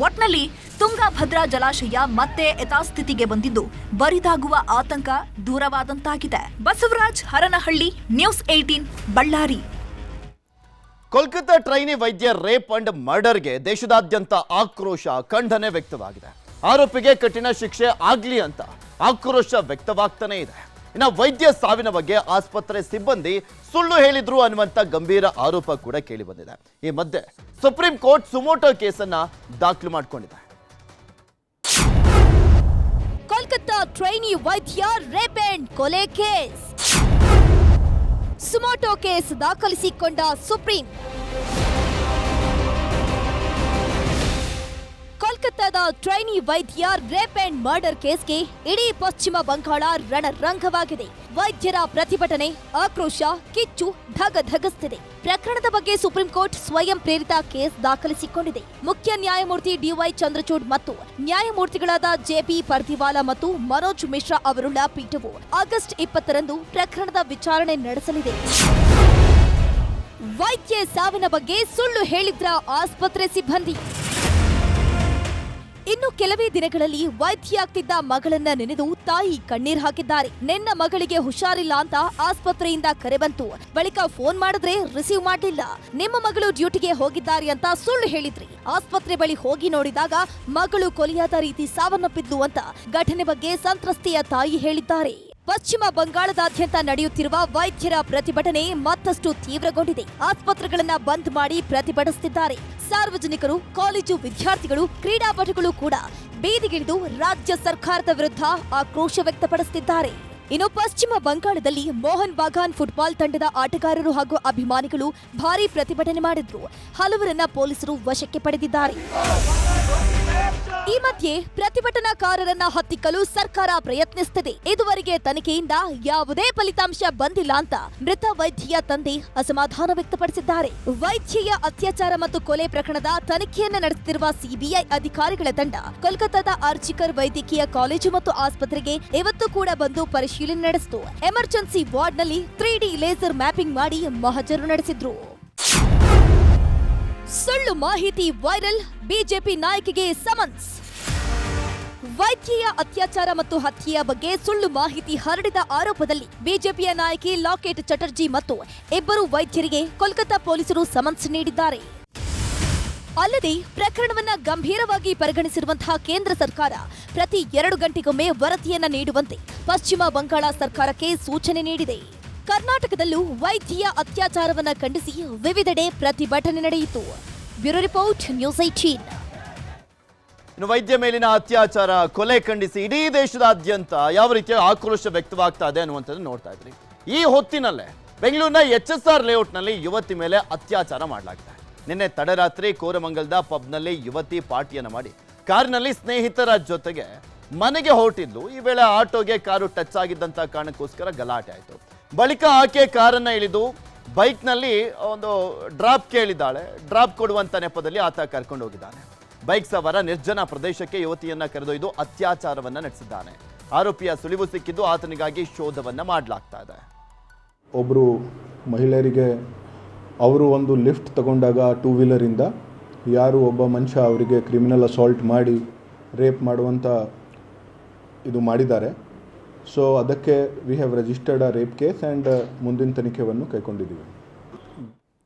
ಒಟ್ನಲ್ಲಿ ತುಂಗಭದ್ರಾ ಜಲಾಶಯ ಮತ್ತೆ ಯಥಾಸ್ಥಿತಿಗೆ ಬಂದಿದ್ದು ಬರಿದಾಗುವ ಆತಂಕ ದೂರವಾದಂತಾಗಿದೆ. ಬಸವರಾಜ್ ಹರನಹಳ್ಳಿ, ನ್ಯೂಸ್ 18, ಬಳ್ಳಾರಿ. ಕೋಲ್ಕತ್ತಾ ಟ್ರೈನಿ ವೈದ್ಯ ರೇಪ್ ಅಂಡ್ ಮರ್ಡರ್ಗೆ ದೇಶದಾದ್ಯಂತ ಆಕ್ರೋಶ, ಖಂಡನೆ ವ್ಯಕ್ತವಾಗಿದೆ. ಆರೋಪಿಗೆ ಕಠಿಣ ಶಿಕ್ಷೆ ಆಗ್ಲಿ ಅಂತ ಆಕ್ರೋಶ ವ್ಯಕ್ತವಾಗ್ತಾನೆ ಇದೆ. ಇನ್ನು ವೈದ್ಯ ಸಾವಿನ ಬಗ್ಗೆ ಆಸ್ಪತ್ರೆ ಸಿಬ್ಬಂದಿ ಸುಳ್ಳು ಹೇಳಿದ್ರು ಅನ್ನುವಂಥ ಗಂಭೀರ ಆರೋಪ ಕೂಡ ಕೇಳಿ ಬಂದಿದೆ. ಈ ಮಧ್ಯೆ ಸುಪ್ರೀಂ ಕೋರ್ಟ್ ಸುಮೋಟೋ ಕೇಸನ್ನ ದಾಖಲು ಮಾಡಿಕೊಂಡಿದೆ. ಕೋಲ್ಕತ್ತಾ ಟ್ರೈನಿ ವೈದ್ಯ ರೇಪ್ ಅಂಡ್ ಕೊಲೆ ಕೇಸ್. ಸುಮೋಟೋ ಕೇಸ್ ದಾಖಲಿಸಿಕೊಂಡ ಸುಪ್ರೀಂ. ಕೋಲ್ಕತ್ತಾದ ಟ್ರೈನಿ ವೈದ್ಯ ರೇಪ್ ಅಂಡ್ ಮರ್ಡರ್ ಕೇಸ್ಗೆ ಇಡೀ ಪಶ್ಚಿಮ ಬಂಗಾಳ ರಣರಂಗವಾಗಿದೆ. ವೈದ್ಯರ ಪ್ರತಿಭಟನೆ, ಆಕ್ರೋಶ, ಕಿಚ್ಚು ಧಗಧಗಿಸುತ್ತಿದೆ. ಪ್ರಕರಣದ ಬಗ್ಗೆ ಸುಪ್ರೀಂ ಕೋರ್ಟ್ ಸ್ವಯಂ ಪ್ರೇರಿತ ಕೇಸ್ ದಾಖಲಿಸಿಕೊಂಡಿದೆ. ಮುಖ್ಯ ನ್ಯಾಯಮೂರ್ತಿ ಡಿವೈ ಚಂದ್ರಚೂಡ್ ಮತ್ತು ನ್ಯಾಯಮೂರ್ತಿಗಳಾದ ಜೆಪಿ ಪರ್ದಿವಾಲಾ ಮತ್ತು ಮನೋಜ್ ಮಿಶ್ರಾ ಅವರುಳ್ಳ ಪೀಠವು ಆಗಸ್ಟ್ 20ರಂದು ಪ್ರಕರಣದ ವಿಚಾರಣೆ ನಡೆಸಲಿದೆ. ವೈದ್ಯ ಸಾವಿನ ಬಗ್ಗೆ ಸುಳ್ಳು ಹೇಳಿದ್ರ ಆಸ್ಪತ್ರೆ ಸಿಬ್ಬಂದಿ. ಇನ್ನು ಕೆಲವೇ ದಿನಗಳಲ್ಲಿ ವೈದ್ಯೆಯಾಗ್ತಿದ್ದ ಮಗಳನ್ನ ನೆನೆದು ತಾಯಿ ಕಣ್ಣೀರ್ ಹಾಕಿದ್ದಾರೆ. ನಿನ್ನ ಮಗಳಿಗೆ ಹುಷಾರಿಲ್ಲ ಅಂತ ಆಸ್ಪತ್ರೆಯಿಂದ ಕರೆ ಬಂತು. ಬಳಿಕ ಫೋನ್ ಮಾಡಿದ್ರೆ ರಿಸೀವ್ ಮಾಡಲಿಲ್ಲ. ನಿಮ್ಮ ಮಗಳು ಡ್ಯೂಟಿಗೆ ಹೋಗಿದ್ದಾರೆ ಅಂತ ಸುಳ್ಳು ಹೇಳಿದ್ರಿ. ಆಸ್ಪತ್ರೆ ಬಳಿ ಹೋಗಿ ನೋಡಿದಾಗ ಮಗಳು ಕೊಲೆಯಾದ ರೀತಿ ಸಾವನ್ನಪ್ಪಿದ್ಲು ಅಂತ ಘಟನೆ ಬಗ್ಗೆ ಸಂತ್ರಸ್ತೆಯ ತಾಯಿ ಹೇಳಿದ್ದಾರೆ. ಪಶ್ಚಿಮ ಬಂಗಾಳದಾದ್ಯಂತ ನಡೆಯುತ್ತಿರುವ ವೈದ್ಯರ ಪ್ರತಿಭಟನೆ ಮತ್ತಷ್ಟು ತೀವ್ರಗೊಂಡಿದೆ. ಆಸ್ಪತ್ರೆಗಳನ್ನ ಬಂದ್ ಮಾಡಿ ಪ್ರತಿಭಟಿಸುತ್ತಿದ್ದಾರೆ. ಸಾರ್ವಜನಿಕರು, ಕಾಲೇಜು ವಿದ್ಯಾರ್ಥಿಗಳು, ಕ್ರೀಡಾಪಟುಗಳು ಕೂಡ ಬೀದಿಗಿಳಿದು ರಾಜ್ಯ ಸರ್ಕಾರದ ವಿರುದ್ಧ ಆಕ್ರೋಶ ವ್ಯಕ್ತಪಡಿಸುತ್ತಿದ್ದಾರೆ. ಇನ್ನು ಪಶ್ಚಿಮ ಬಂಗಾಳದಲ್ಲಿ ಮೋಹನ್ ಬಾಗಾನ್ ಫುಟ್ಬಾಲ್ ತಂಡದ ಆಟಗಾರರು ಹಾಗೂ ಅಭಿಮಾನಿಗಳು ಭಾರೀ ಪ್ರತಿಭಟನೆ ಮಾಡಿದ್ರು. ಹಲವರನ್ನ ಪೊಲೀಸರು ವಶಕ್ಕೆ ಪಡೆದಿದ್ದಾರೆ. ಈ ಮಧ್ಯೆ ಪ್ರತಿಭಟನಾಕಾರರನ್ನ ಹತ್ತಿಕ್ಕಲು ಸರ್ಕಾರ ಪ್ರಯತ್ನಿಸುತ್ತಿದೆ. ಇದುವರೆಗೆ ತನಿಖೆಯಿಂದ ಯಾವುದೇ ಫಲಿತಾಂಶ ಬಂದಿಲ್ಲ ಅಂತ ಮೃತ ವೈದ್ಯೆಯ ತಂದೆ ಅಸಮಾಧಾನ ವ್ಯಕ್ತಪಡಿಸಿದ್ದಾರೆ. ವೈದ್ಯೆಯ ಅತ್ಯಾಚಾರ ಮತ್ತು ಕೊಲೆ ಪ್ರಕರಣದ ತನಿಖೆಯನ್ನು ನಡೆಸುತ್ತಿರುವ ಸಿಬಿಐ ಅಧಿಕಾರಿಗಳ ತಂಡ ಕೋಲ್ಕತ್ತಾದ ಆರ್ಜಿಕರ್ ವೈದ್ಯಕೀಯ ಕಾಲೇಜು ಮತ್ತು ಆಸ್ಪತ್ರೆಗೆ ಇವತ್ತು ಕೂಡ ಬಂದು ಪರಿಶೀಲನೆ ನಡೆಸಿತು. ಎಮರ್ಜೆನ್ಸಿ ವಾರ್ಡ್ನಲ್ಲಿ 3D ಲೇಸರ್ ಮ್ಯಾಪಿಂಗ್ ಮಾಡಿ ಮಹಜರು ನಡೆಸಿದ್ರು. ಸುಳ್ಳು ಮಾಹಿತಿ ವೈರಲ್, ಬಿಜೆಪಿ ನಾಯಕಿಗೆ ಸಮನ್ಸ್. ವೈದ್ಯೆಯ ಅತ್ಯಾಚಾರ ಮತ್ತು ಹತ್ಯೆಯ ಬಗ್ಗೆ ಸುಳ್ಳು ಮಾಹಿತಿ ಹರಡಿದ ಆರೋಪದಲ್ಲಿ ಬಿಜೆಪಿಯ ನಾಯಕಿ ಲಾಕೆಟ್ ಚಟರ್ಜಿ ಮತ್ತು ಇಬ್ಬರು ವೈದ್ಯರಿಗೆ ಕೋಲ್ಕತ್ತಾ ಪೊಲೀಸರು ಸಮನ್ಸ್ ನೀಡಿದ್ದಾರೆ. ಅಲ್ಲದೆ ಪ್ರಕರಣವನ್ನ ಗಂಭೀರವಾಗಿ ಪರಿಗಣಿಸಿರುವಂತಹ ಕೇಂದ್ರ ಸರ್ಕಾರ ಪ್ರತಿ 2 ಗಂಟೆಗೊಮ್ಮೆ ವರದಿಯನ್ನ ನೀಡುವಂತೆ ಪಶ್ಚಿಮ ಬಂಗಾಳ ಸರ್ಕಾರಕ್ಕೆ ಸೂಚನೆ ನೀಡಿದೆ. ಕರ್ನಾಟಕದಲ್ಲೂ ವೈದ್ಯೆಯ ಅತ್ಯಾಚಾರವನ್ನ ಖಂಡಿಸಿ ವಿವಿಧೆಡೆ ಪ್ರತಿಭಟನೆ ನಡೆಯಿತು. Bureau report, news 18. ಇನ್ನು ವೈದ್ಯ ಮೇಲಿನ ಅತ್ಯಾಚಾರ, ಕೊಲೆ ಖಂಡಿಸಿ ಇಡೀ ದೇಶದಾದ್ಯಂತ ಯಾವ ರೀತಿಯ ಆಕ್ರೋಶ ವ್ಯಕ್ತವಾಗ್ತಾ ಇದೆ ಅನ್ನುವಂಥದ್ದು ನೋಡ್ತಾ ಇದ್ರಿ. ಈ ಹೊತ್ತಿನಲ್ಲೇ ಬೆಂಗಳೂರಿನ HSR ಲೇಔಟ್ನಲ್ಲಿ ಯುವತಿ ಮೇಲೆ ಅತ್ಯಾಚಾರ ಮಾಡಲಾಗಿದೆ. ನಿನ್ನೆ ತಡರಾತ್ರಿ ಕೋರಮಂಗಲದ ಪಬ್ನಲ್ಲಿ ಯುವತಿ ಪಾರ್ಟಿಯನ್ನು ಮಾಡಿ ಕಾರಿನಲ್ಲಿ ಸ್ನೇಹಿತರ ಜೊತೆಗೆ ಮನೆಗೆ ಹೊರಟಿದ್ಲು. ಈ ವೇಳೆ ಆಟೋಗೆ ಕಾರು ಟಚ್ ಆಗಿದ್ದಂಥ ಕಾರಣಕ್ಕೋಸ್ಕರ ಗಲಾಟೆ ಆಯಿತು. ಬಳಿಕ ಆಕೆ ಕಾರನ್ನು ಇಳಿದು ಬೈಕ್ನಲ್ಲಿ ಒಂದು ಡ್ರಾಪ್ ಕೇಳಿದ್ದಾಳೆ. ಡ್ರಾಪ್ ಕೊಡುವಂಥ ನೆಪದಲ್ಲಿ ಆತ ಕರ್ಕೊಂಡು ಹೋಗಿದ್ದಾನೆ. ಬೈಕ್ ಸವಾರ ನಿರ್ಜನ ಪ್ರದೇಶಕ್ಕೆ ಯುವತಿಯನ್ನ ಕರೆದೊಯ್ದು ಅತ್ಯಾಚಾರವನ್ನ ನಡೆಸಿದ್ದಾನೆ. ಆರೋಪಿಯ ಸುಳಿವು ಸಿಕ್ಕಿದ್ದು ಆತನಿಗಾಗಿ ಶೋಧವನ್ನ ಮಾಡಲಾಗ್ತಾ ಇದೆ. ಒಬ್ಬರು ಮಹಿಳೆಯರಿಗೆ ಅವರು ಒಂದು ಲಿಫ್ಟ್ ತಗೊಂಡಾಗ 2 ವೀಲರಿಂದ ಯಾರು ಒಬ್ಬ ಮನುಷ್ಯ ಅವರಿಗೆ ಕ್ರಿಮಿನಲ್ ಅಸಾಲ್ಟ್ ಮಾಡಿ ರೇಪ್ ಮಾಡುವಂಥ ಇದು ಮಾಡಿದ್ದಾರೆ. ಸೊ ಅದಕ್ಕೆ we have registered a rape case and ಮುಂದಿನ ತನಿಖೆಯನ್ನು ಕೈಗೊಂಡಿದ್ದೀವಿ.